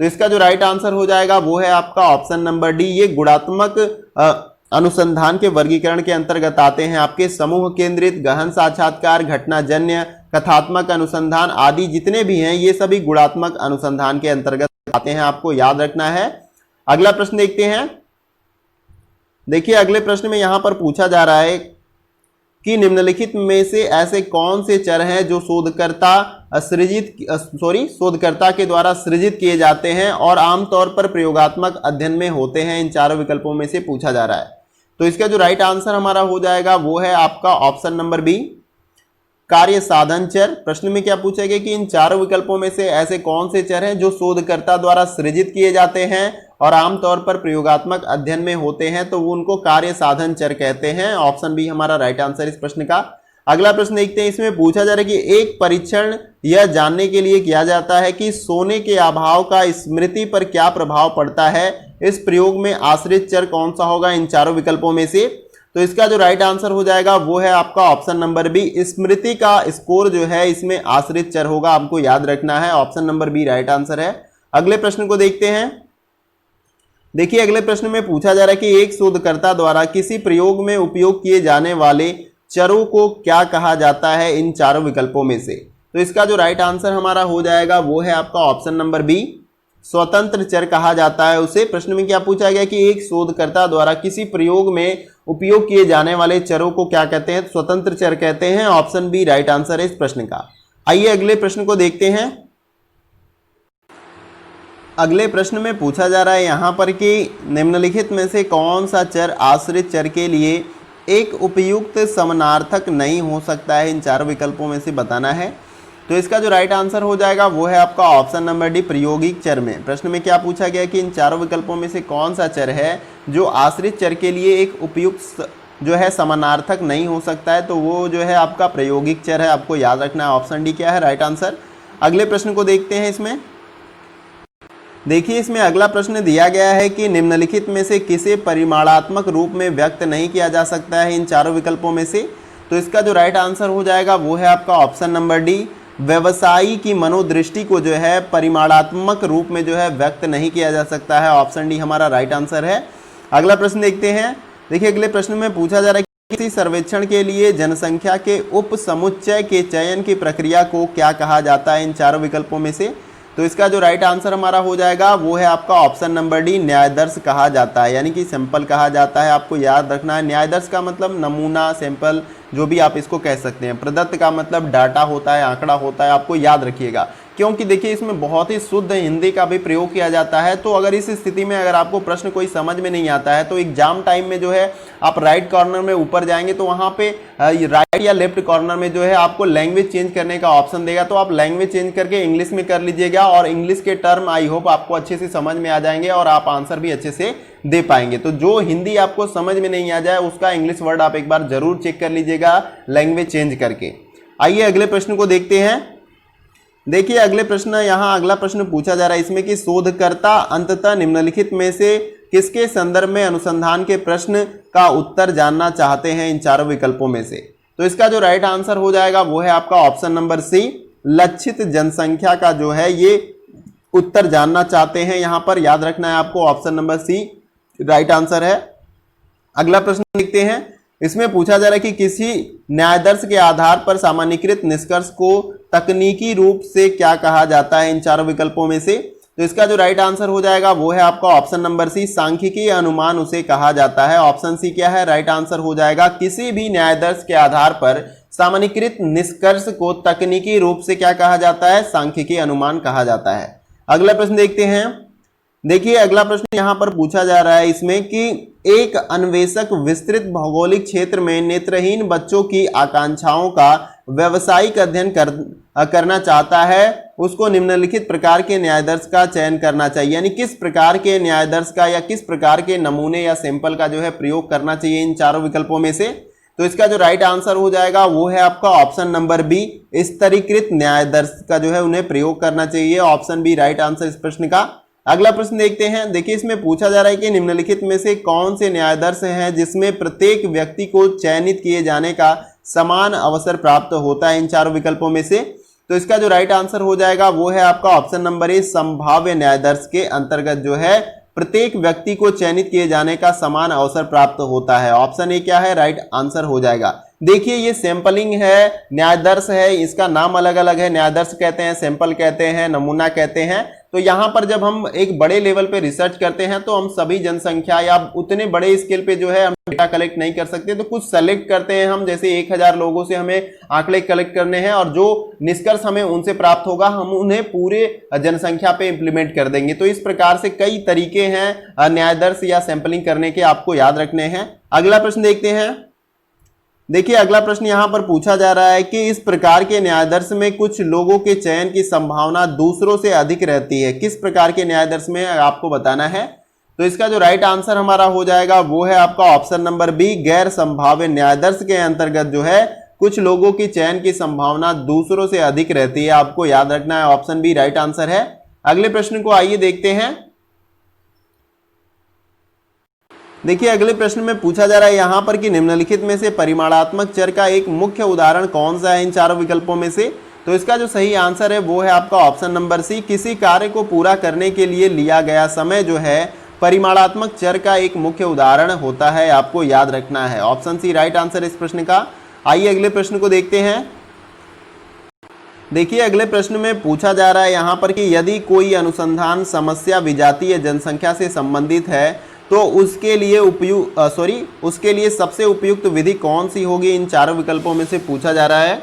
तो इसका जो राइट आंसर हो जाएगा वो है आपका ऑप्शन नंबर डी, ये गुणात्मक अनुसंधान के वर्गीकरण के अंतर्गत आते हैं। आपके समूह केंद्रित, गहन साक्षात्कार, घटनाजन्य, कथात्मक अनुसंधान आदि जितने भी हैं ये सभी गुणात्मक अनुसंधान के अंतर्गत आते हैं, आपको याद रखना है। अगला प्रश्न देखते हैं। देखिए अगले प्रश्न में यहां पर पूछा जा रहा है कि निम्नलिखित में से ऐसे कौन से चर हैं जो शोधकर्ता के द्वारा सृजित किए जाते हैं और आमतौर पर प्रयोगात्मक अध्ययन में होते हैं, इन चारों विकल्पों में से पूछा जा रहा है। तो इसका जो राइट आंसर हमारा हो जाएगा वो है आपका ऑप्शन नंबर बी, कार्य साधन चर। प्रश्न में क्या पूछा गया कि इन चारों विकल्पों में से ऐसे कौन से चर हैं जो शोधकर्ता द्वारा सृजित किए जाते हैं और आमतौर पर प्रयोगात्मक अध्ययन में होते हैं, तो वो उनको कार्य साधन चर कहते हैं। ऑप्शन बी हमारा राइट आंसर इस प्रश्न का। अगला प्रश्न देखते हैं। इसमें पूछा जा रहा है कि एक परीक्षण यह जानने के लिए किया जाता है कि सोने के अभाव का स्मृति पर क्या प्रभाव पड़ता है, इस प्रयोग में आश्रित चर कौन सा होगा इन चारों विकल्पों में से। तो इसका जो राइट आंसर हो जाएगा वो है आपका ऑप्शन नंबर बी, स्मृति का स्कोर जो है इसमें आश्रित चर होगा, आपको याद रखना है। Option number B right answer है। अगले प्रश्न को देखते हैं। देखिए अगले प्रश्न में पूछा जा रहा है कि एक शोधकर्ता द्वारा किसी प्रयोग में उपयोग किए जाने वाले चरों को क्या कहा जाता है इन चारों विकल्पों में से। तो इसका जो राइट आंसर हमारा हो जाएगा वो है आपका ऑप्शन नंबर बी, स्वतंत्र चर कहा जाता है उसे। प्रश्न में क्या पूछा गया कि एक शोधकर्ता द्वारा किसी प्रयोग में उपयोग किए जाने वाले चरों को क्या कहते हैं, स्वतंत्र चर कहते हैं। ऑप्शन बी राइट आंसर है इस प्रश्न का। आइए अगले प्रश्न को देखते हैं। अगले प्रश्न में पूछा जा रहा है यहाँ पर कि निम्नलिखित में से कौन सा चर आश्रित चर के लिए एक उपयुक्त समानार्थक नहीं हो सकता है, इन चारों विकल्पों में से बताना है। तो इसका जो राइट आंसर हो जाएगा वो है आपका ऑप्शन नंबर डी, प्रायोगिक चर में। प्रश्न में क्या पूछा गया कि इन चारों विकल्पों में से कौन सा चर है जो आश्रित चर के लिए एक उपयुक्त जो है समानार्थक नहीं हो सकता है, तो वो जो है आपका प्रायोगिक चर है। आपको याद रखना है ऑप्शन डी क्या है राइट आंसर। अगले प्रश्न को देखते हैं। इसमें देखिए, इसमें अगला प्रश्न दिया गया है कि निम्नलिखित में से किसे परिमाणात्मक रूप में व्यक्त नहीं किया जा सकता है इन चारों विकल्पों में से। तो इसका जो राइट आंसर हो जाएगा वो है आपका ऑप्शन नंबर डी, व्यवसायी की मनोदृष्टि को जो है परिमाणात्मक रूप में जो है व्यक्त नहीं किया जा सकता है। ऑप्शन डी हमारा राइट आंसर है। अगला प्रश्न देखते हैं। देखिए, अगले प्रश्न में पूछा जा रहा है कि किसी सर्वेक्षण के लिए जनसंख्या के उप समुच्चय के चयन की प्रक्रिया को क्या कहा जाता है इन चारों विकल्पों में से। तो इसका जो राइट आंसर हमारा हो जाएगा वो है आपका ऑप्शन नंबर डी, न्यायदर्श कहा जाता है, यानी कि सैंपल कहा जाता है। आपको याद रखना है न्यायदर्श का मतलब नमूना, सैंपल, जो भी आप इसको कह सकते हैं। प्रदत्त का मतलब डाटा होता है, आंकड़ा होता है। आपको याद रखिएगा, क्योंकि देखिए इसमें बहुत ही शुद्ध हिंदी का भी प्रयोग किया जाता है। तो अगर इस स्थिति में अगर आपको प्रश्न कोई समझ में नहीं आता है तो एग्जाम टाइम में जो है आप राइट कॉर्नर में ऊपर जाएंगे तो वहाँ पे राइट या लेफ्ट कॉर्नर में जो है आपको लैंग्वेज चेंज करने का ऑप्शन देगा। तो आप लैंग्वेज चेंज करके इंग्लिश में कर लीजिएगा और इंग्लिश के टर्म आई होप आपको अच्छे से समझ में आ जाएंगे और आप आंसर भी अच्छे से दे पाएंगे। तो जो हिंदी आपको समझ में नहीं आ जाए उसका इंग्लिश वर्ड आप एक बार जरूर चेक कर लीजिएगा लैंग्वेज चेंज करके। आइए अगले प्रश्न को देखते हैं। देखिए, अगले प्रश्न यहाँ अगला प्रश्न पूछा जा रहा है इसमें कि शोधकर्ता अंततः निम्नलिखित में से किसके संदर्भ में अनुसंधान के प्रश्न का उत्तर जानना चाहते हैं इन चारों विकल्पों में से। तो इसका जो राइट आंसर हो जाएगा वो है आपका ऑप्शन नंबर सी, लक्षित जनसंख्या का जो है ये उत्तर जानना चाहते हैं। यहाँ पर याद रखना है आपको option number C right answer है। अगला प्रश्न देखते हैं। इसमें पूछा जा रहा है कि किसी न्यायादर्श के आधार पर सामान्यीकृत निष्कर्ष को तकनीकी रूप से क्या कहा जाता है इन चारों विकल्पों में से। तो इसका जो राइट आंसर हो जाएगा वो है आपका ऑप्शन नंबर सी, सांख्यिकीय अनुमान उसे कहा जाता है। ऑप्शन सी क्या है राइट आंसर हो जाएगा, किसी भी न्यायादर्श के आधार पर सामान्यीकृत निष्कर्ष को तकनीकी रूप से क्या कहा जाता है, सांख्यिकीय अनुमान कहा जाता है। अगला प्रश्न देखते हैं। देखिए, अगला प्रश्न यहाँ पर पूछा जा रहा है इसमें कि एक अन्वेषक विस्तृत भौगोलिक क्षेत्र में नेत्रहीन बच्चों की आकांक्षाओं का व्यावसायिक अध्ययन करना चाहता है, उसको निम्नलिखित प्रकार के न्यायादर्श का चयन करना चाहिए। यानी किस प्रकार के न्यायादर्श का या किस प्रकार के नमूने या सैंपल का जो है प्रयोग करना चाहिए इन चारों विकल्पों में से। तो इसका जो राइट आंसर हो जाएगा वो है आपका ऑप्शन नंबर बी, स्तरीकृत न्यायादर्श का जो है उन्हें प्रयोग करना चाहिए। ऑप्शन बी राइट आंसर इस प्रश्न का। अगला प्रश्न देखते हैं। देखिए, इसमें पूछा जा रहा है कि निम्नलिखित में से कौन से न्यायादर्श हैं जिसमें प्रत्येक व्यक्ति को चयनित किए जाने का समान अवसर प्राप्त होता है इन चारों विकल्पों में से। तो इसका जो राइट आंसर हो जाएगा वो है आपका ऑप्शन नंबर ए, संभाव्य न्यायादर्श के अंतर्गत जो है प्रत्येक व्यक्ति को चयनित किए जाने का समान अवसर प्राप्त होता है। ऑप्शन ए क्या है राइट आंसर हो जाएगा। देखिए, ये सैंपलिंग है, न्यायादर्श है, इसका नाम अलग अलग है। न्यायादर्श कहते हैं, सैंपल कहते हैं, नमूना कहते हैं। तो यहाँ पर जब हम एक बड़े लेवल पे रिसर्च करते हैं तो हम सभी जनसंख्या या उतने बड़े स्केल पे जो है हम डेटा कलेक्ट नहीं कर सकते, तो कुछ सेलेक्ट करते हैं हम, जैसे 1000 लोगों से हमें आंकड़े कलेक्ट करने हैं और जो निष्कर्ष हमें उनसे प्राप्त होगा हम उन्हें पूरे जनसंख्या पे इंप्लीमेंट कर देंगे। तो इस प्रकार से कई तरीके हैं न्यायादर्श या सैंपलिंग करने के, आपको याद रखने हैं। अगला प्रश्न देखते हैं। देखिए, अगला प्रश्न यहाँ पर पूछा जा रहा है कि इस प्रकार के न्यायादर्श में कुछ लोगों के चयन की संभावना दूसरों से अधिक रहती है, किस प्रकार के न्यायादर्श में आपको बताना है। तो इसका जो राइट आंसर हमारा हो जाएगा वो है आपका ऑप्शन नंबर बी, गैर संभाव्य न्यायादर्श के अंतर्गत जो है कुछ लोगों की चयन की संभावना दूसरों से अधिक रहती है। आपको याद रखना है ऑप्शन बी राइट आंसर है। अगले प्रश्न को आइए देखते हैं। देखिए, अगले प्रश्न में पूछा जा रहा है यहाँ पर कि निम्नलिखित में से परिमाणात्मक चर का एक मुख्य उदाहरण कौन सा है इन चारों विकल्पों में से। तो इसका जो सही आंसर है वो है आपका ऑप्शन नंबर सी, किसी कार्य को पूरा करने के लिए लिया गया समय जो है परिमाणात्मक चर का एक मुख्य उदाहरण होता है। आपको याद रखना है ऑप्शन सी राइट आंसर इस प्रश्न का। आइए अगले प्रश्न को देखते हैं। देखिए, अगले प्रश्न में पूछा जा रहा है यहाँ पर कि यदि कोई अनुसंधान समस्या विजातीय जनसंख्या से संबंधित है तो उसके लिए सबसे उपयुक्त विधि कौन सी होगी इन चारों विकल्पों में से पूछा जा रहा है।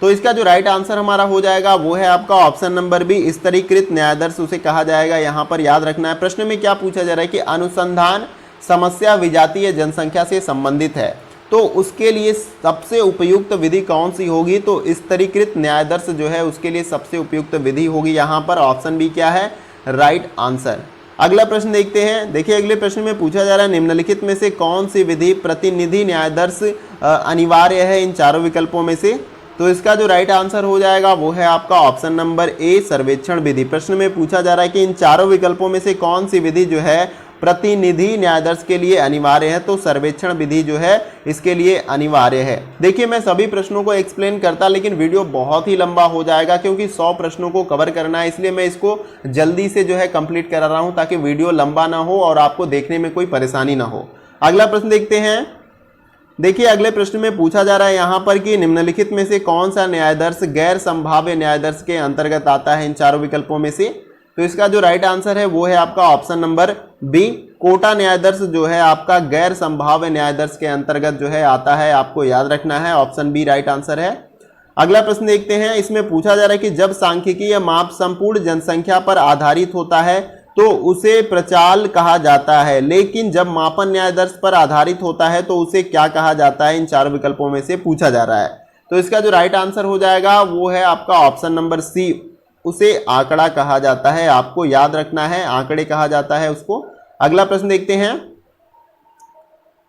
तो इसका जो राइट आंसर हमारा हो जाएगा वो है आपका ऑप्शन नंबर बी, स्तरीकृत न्यायाधीश उसे कहा जाएगा। यहाँ पर याद रखना है, प्रश्न में क्या पूछा जा रहा है कि अनुसंधान समस्या विजातीय जनसंख्या से संबंधित है, तो उसके लिए सबसे उपयुक्त विधि कौन सी होगी, तो स्तरीकृत न्यायाधीश जो है उसके लिए सबसे उपयुक्त विधि होगी यहाँ पर। ऑप्शन बी क्या है, राइट आंसर। अगला प्रश्न देखते हैं। देखिए अगले प्रश्न में पूछा जा रहा है निम्नलिखित में से कौन सी विधि प्रतिनिधि न्यायाधीश अनिवार्य है इन चारों विकल्पों में से, तो इसका जो राइट आंसर हो जाएगा वो है आपका ऑप्शन नंबर ए, सर्वेक्षण विधि। प्रश्न में पूछा जा रहा है कि इन चारों विकल्पों में से कौन सी विधि जो है प्रतिनिधि न्यायाधीश के लिए अनिवार्य है, तो सर्वेक्षण विधि जो है इसके लिए अनिवार्य है। देखिए मैं सभी प्रश्नों को एक्सप्लेन करता, लेकिन वीडियो बहुत ही लंबा हो जाएगा क्योंकि 100 प्रश्नों को कवर करना है, इसलिए मैं इसको जल्दी से जो है कंप्लीट करा रहा हूं ताकि वीडियो लंबा ना हो और आपको देखने में कोई परेशानी ना हो। अगला प्रश्न देखते हैं। देखिए अगले प्रश्न में पूछा जा रहा है यहाँ पर कि निम्नलिखित में से कौन सा न्यायाधीश गैर संभाव्य न्यायाधीश के अंतर्गत आता है इन चारों विकल्पों में से, तो इसका जो राइट आंसर है वो है आपका ऑप्शन नंबर बी, कोटा न्यायाधीश जो है आपका गैर संभाव्य न्यायाधीश के अंतर्गत जो है आता है, आपको याद रखना है। ऑप्शन बी राइट आंसर है। अगला प्रश्न देखते हैं। इसमें पूछा जा रहा है कि जब सांख्यिकीय माप संपूर्ण जनसंख्या पर आधारित होता है तो उसे प्रचाल कहा जाता है, लेकिन जब मापन न्यायाधीश पर आधारित होता है तो उसे क्या कहा जाता है, इन चार विकल्पों में से पूछा जा रहा है। तो इसका जो राइट आंसर हो जाएगा वो है आपका ऑप्शन नंबर सी, उसे आंकड़ा कहा जाता है, आपको याद रखना है, आंकड़े कहा जाता है उसको। अगला प्रश्न देखते हैं।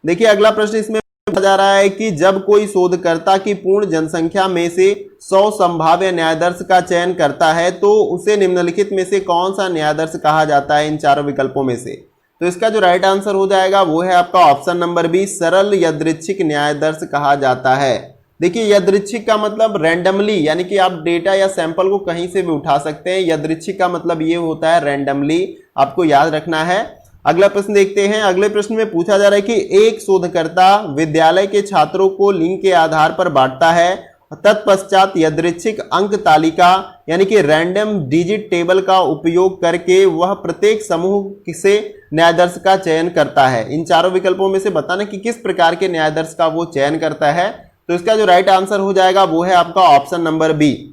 देखिए अगला प्रश्न इसमें पूछा जा रहा है कि जब कोई शोधकर्ता की पूर्ण जनसंख्या में से 100 संभाव्य न्यायाधीश का चयन करता है तो उसे निम्नलिखित में से कौन सा न्यायाधीश कहा जाता है इन चारों विकल्पों में से, तो इसका जो राइट आंसर हो जाएगा वो है आपका ऑप्शन नंबर बी, सरल यादृच्छिक न्यायाधीश कहा जाता है। देखिए यादृच्छिक का मतलब रैंडमली, यानी कि आप डेटा या सैंपल को कहीं से भी उठा सकते हैं। यादृच्छिक का मतलब ये होता है रैंडमली, आपको याद रखना है। अगला प्रश्न देखते हैं। अगले प्रश्न में पूछा जा रहा है कि एक शोधकर्ता विद्यालय के छात्रों को लिंग के आधार पर बांटता है, तत्पश्चात यादृच्छिक अंक तालिका यानी कि रैंडम डिजिट टेबल का उपयोग करके वह प्रत्येक समूह से न्यायाधीश का चयन करता है। इन चारों विकल्पों में से बताना कि किस प्रकार के न्यायाधीश का वो चयन करता है, तो इसका जो राइट आंसर हो जाएगा वो है आपका ऑप्शन नंबर बी,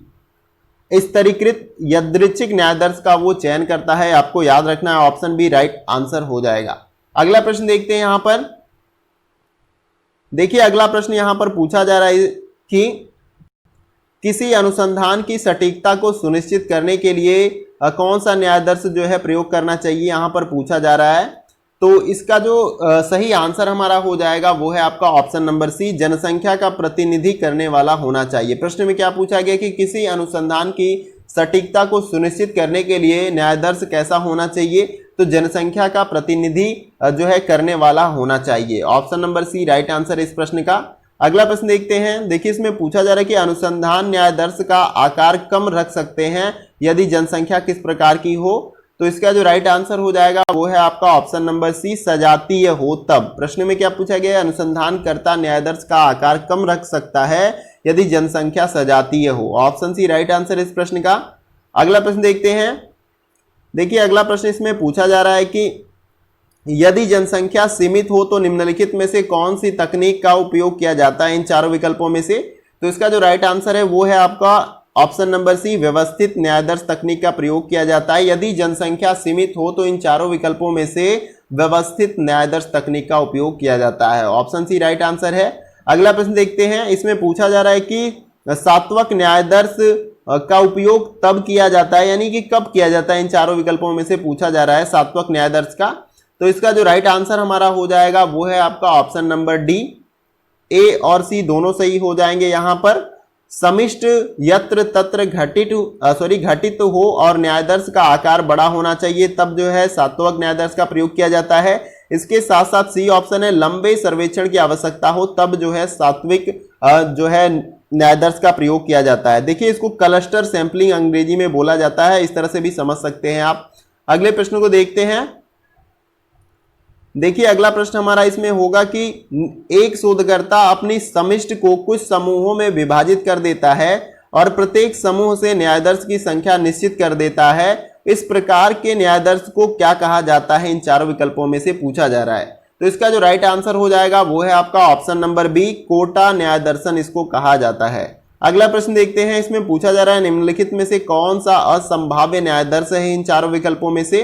स्तरीकृत यादृच्छिक न्यायाधीश का वो चयन करता है, आपको याद रखना है। ऑप्शन बी राइट आंसर हो जाएगा। अगला प्रश्न देखते हैं यहां पर। देखिए अगला प्रश्न यहां पर पूछा जा रहा है कि किसी अनुसंधान की सटीकता को सुनिश्चित करने के लिए कौन सा न्यायाधीश जो है प्रयोग करना चाहिए, यहां पर पूछा जा रहा है। तो इसका जो सही आंसर हमारा हो जाएगा वो है आपका ऑप्शन नंबर सी, जनसंख्या का प्रतिनिधि करने वाला होना चाहिए। प्रश्न में क्या पूछा गया कि किसी अनुसंधान की सटीकता को सुनिश्चित करने के लिए न्यायाधीश कैसा होना चाहिए, तो जनसंख्या का प्रतिनिधि जो है करने वाला होना चाहिए। Option number C right answer इस प्रश्न का। अगला प्रश्न देखते हैं। देखिए इसमें पूछा जा रहा है कि अनुसंधान न्यायाधीश का आकार कम रख सकते हैं यदि जनसंख्या किस प्रकार की हो, तो इसका जो राइट आंसर हो जाएगा वो है आपका ऑप्शन नंबर सी, सजातीय हो तब। प्रश्न में क्या पूछा गया, अनुसंधानकर्ता न्यायाधीश का आकार कम रख सकता है यदि जनसंख्या सजातीय हो। ऑप्शन सी राइट आंसर इस प्रश्न का। अगला प्रश्न देखते हैं। देखिए अगला प्रश्न इसमें पूछा जा रहा है कि यदि जनसंख्या सीमित हो तो निम्नलिखित में से कौन सी तकनीक का उपयोग किया जाता है इन चारों विकल्पों में से, तो इसका जो राइट आंसर है वो है आपका ऑप्शन नंबर सी, व्यवस्थित न्यायाधीश तकनीक का प्रयोग किया जाता है। यदि जनसंख्या सीमित हो तो इन चारों विकल्पों में से व्यवस्थित न्यायाधीश तकनीक का उपयोग किया जाता है। ऑप्शन सी राइट आंसर है। अगला प्रश्न देखते हैं। इसमें पूछा जा रहा है कि सात्वक न्यायाधीश का उपयोग तब किया जाता है, यानी कि कब किया जाता है, इन चारों विकल्पों में से पूछा जा रहा है सात्वक न्यायाधीश का। तो इसका जो राइट आंसर हमारा हो जाएगा वो है आपका ऑप्शन नंबर डी, ए और सी दोनों सही हो जाएंगे। यहां पर समिष्ट यत्र तत्र घटित हो और न्यायाधीश का आकार बड़ा होना चाहिए, तब जो है सात्वक न्यायाधीश का प्रयोग किया जाता है। इसके साथ साथ सी ऑप्शन है, लंबे सर्वेक्षण की आवश्यकता हो तब जो है सात्विक जो है न्यायाधीश का प्रयोग किया जाता है। देखिए इसको क्लस्टर सैंपलिंग अंग्रेजी में बोला जाता है, इस तरह से भी समझ सकते हैं आप। अगले प्रश्न को देखते हैं। देखिए अगला प्रश्न हमारा इसमें होगा कि एक शोधकर्ता अपनी समिष्ट को कुछ समूहों में विभाजित कर देता है और प्रत्येक समूह से न्यायाधीश की संख्या निश्चित कर देता है। इस प्रकार के न्यायाधीश को क्या कहा जाता है, इन चारों विकल्पों में से पूछा जा रहा है। तो इसका जो राइट आंसर हो जाएगा वो है आपका ऑप्शन नंबर बी, कोटा न्यायाधीशन इसको कहा जाता है। अगला प्रश्न देखते हैं, इसमें पूछा जा रहा है निम्नलिखित में से कौन सा असंभाव्य न्यायादर्श है इन चारों विकल्पों में से।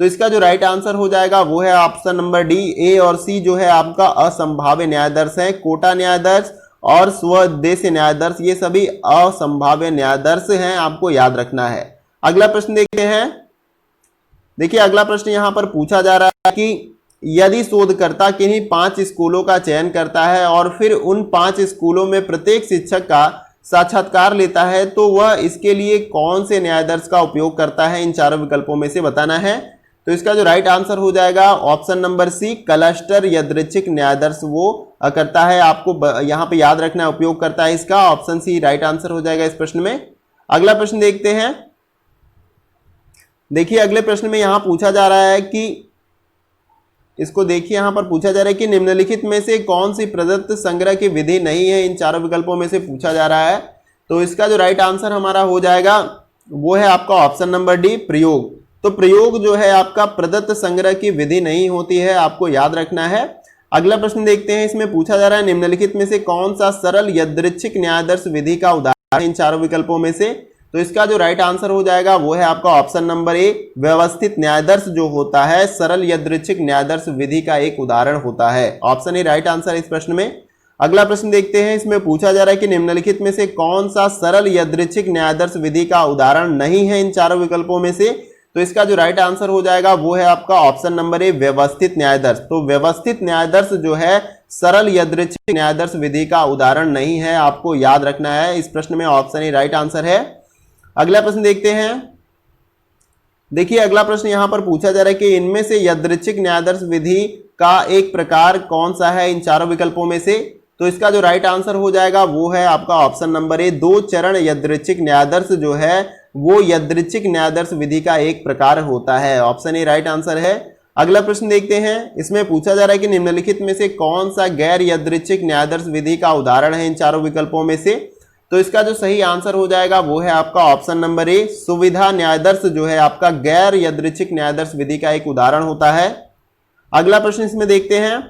तो इसका जो राइट आंसर हो जाएगा वो है ऑप्शन नंबर डी, ए और सी जो है आपका असंभाव्य न्यायादर्श है। कोटा न्यायादर्श और स्वदेशी न्यायादर्श ये सभी असंभाव्य न्यायादर्श हैं, आपको याद रखना है। अगला प्रश्न देखते हैं। देखिए अगला प्रश्न यहां पर पूछा जा रहा है कि यदि शोधकर्ता किन्हीं 5 स्कूलों का चयन करता है और फिर उन 5 स्कूलों में प्रत्येक शिक्षक का साक्षात्कार लेता है तो वह इसके लिए कौन से न्यायादर्श का उपयोग करता है, इन चारों विकल्पों में से बताना है। तो इसका जो राइट आंसर हो जाएगा ऑप्शन नंबर सी, क्लस्टर यादृच्छिक न्यायादर्श वो करता है, आपको यहाँ पे याद रखना है, उपयोग करता है इसका। ऑप्शन सी राइट आंसर हो जाएगा इस प्रश्न में। अगला प्रश्न देखते हैं। देखिए अगले प्रश्न में यहां पूछा जा रहा है कि इसको देखिए, यहां पर पूछा जा रहा है कि निम्नलिखित में से कौन सी प्रदत्त संग्रह की विधि नहीं है, इन चारों विकल्पों में से पूछा जा रहा है। तो इसका जो राइट आंसर हमारा हो जाएगा वो है आपका ऑप्शन नंबर डी, प्रयोग। तो प्रयोग जो है आपका प्रदत्त संग्रह की विधि नहीं होती है, आपको याद रखना है। अगला प्रश्न देखते हैं, इसमें पूछा जा रहा है निम्नलिखित में से कौन सा सरल यादृच्छिक न्यायादर्श विधि का उदाहरण है इन चारों विकल्पों में से। तो इसका जो राइट आंसर हो जाएगा वो है आपका ऑप्शन नंबर ए, व्यवस्थित न्यायादर्श जो होता है सरल यादृच्छिक न्यायादर्श विधि का एक उदाहरण होता है। ऑप्शन ए राइट आंसर इस प्रश्न में। अगला प्रश्न देखते हैं, इसमें पूछा जा रहा है कि निम्नलिखित में से कौन सा सरल यादृच्छिक न्यायादर्श विधि का उदाहरण नहीं है इन चारों विकल्पों में से। तो इसका जो राइट आंसर हो जाएगा वो है आपका ऑप्शन नंबर ए, व्यवस्थित न्यायादर्श। तो व्यवस्थित न्यायादर्श जो है सरल यादृच्छिक न्यायादर्श विधि का उदाहरण नहीं है, आपको याद रखना है। इस प्रश्न में ऑप्शन ए राइट आंसर है। अगला प्रश्न देखते हैं। देखिए अगला प्रश्न यहां पर पूछा जा रहा है कि इनमें से यादृच्छिक न्यायादर्श विधि का एक प्रकार कौन सा है इन चारों विकल्पों में से। तो इसका जो राइट आंसर हो जाएगा वो है आपका ऑप्शन नंबर ए, 2 चरण यादृच्छिक न्यायादर्श जो है वो यादृच्छिक न्यायादर्श विधि का एक प्रकार होता है। ऑप्शन ए राइट आंसर है। अगला प्रश्न देखते हैं, इसमें पूछा जा रहा है कि निम्नलिखित में से कौन सा गैर यादृच्छिक न्यायादर्श विधि का उदाहरण है इन चारों विकल्पों में से। तो इसका जो सही आंसर हो जाएगा वो है आपका ऑप्शन नंबर ए, सुविधा न्यायादर्श जो है आपका गैर यादृच्छिक न्यायादर्श विधि का एक उदाहरण होता है। अगला प्रश्न इसमें देखते हैं।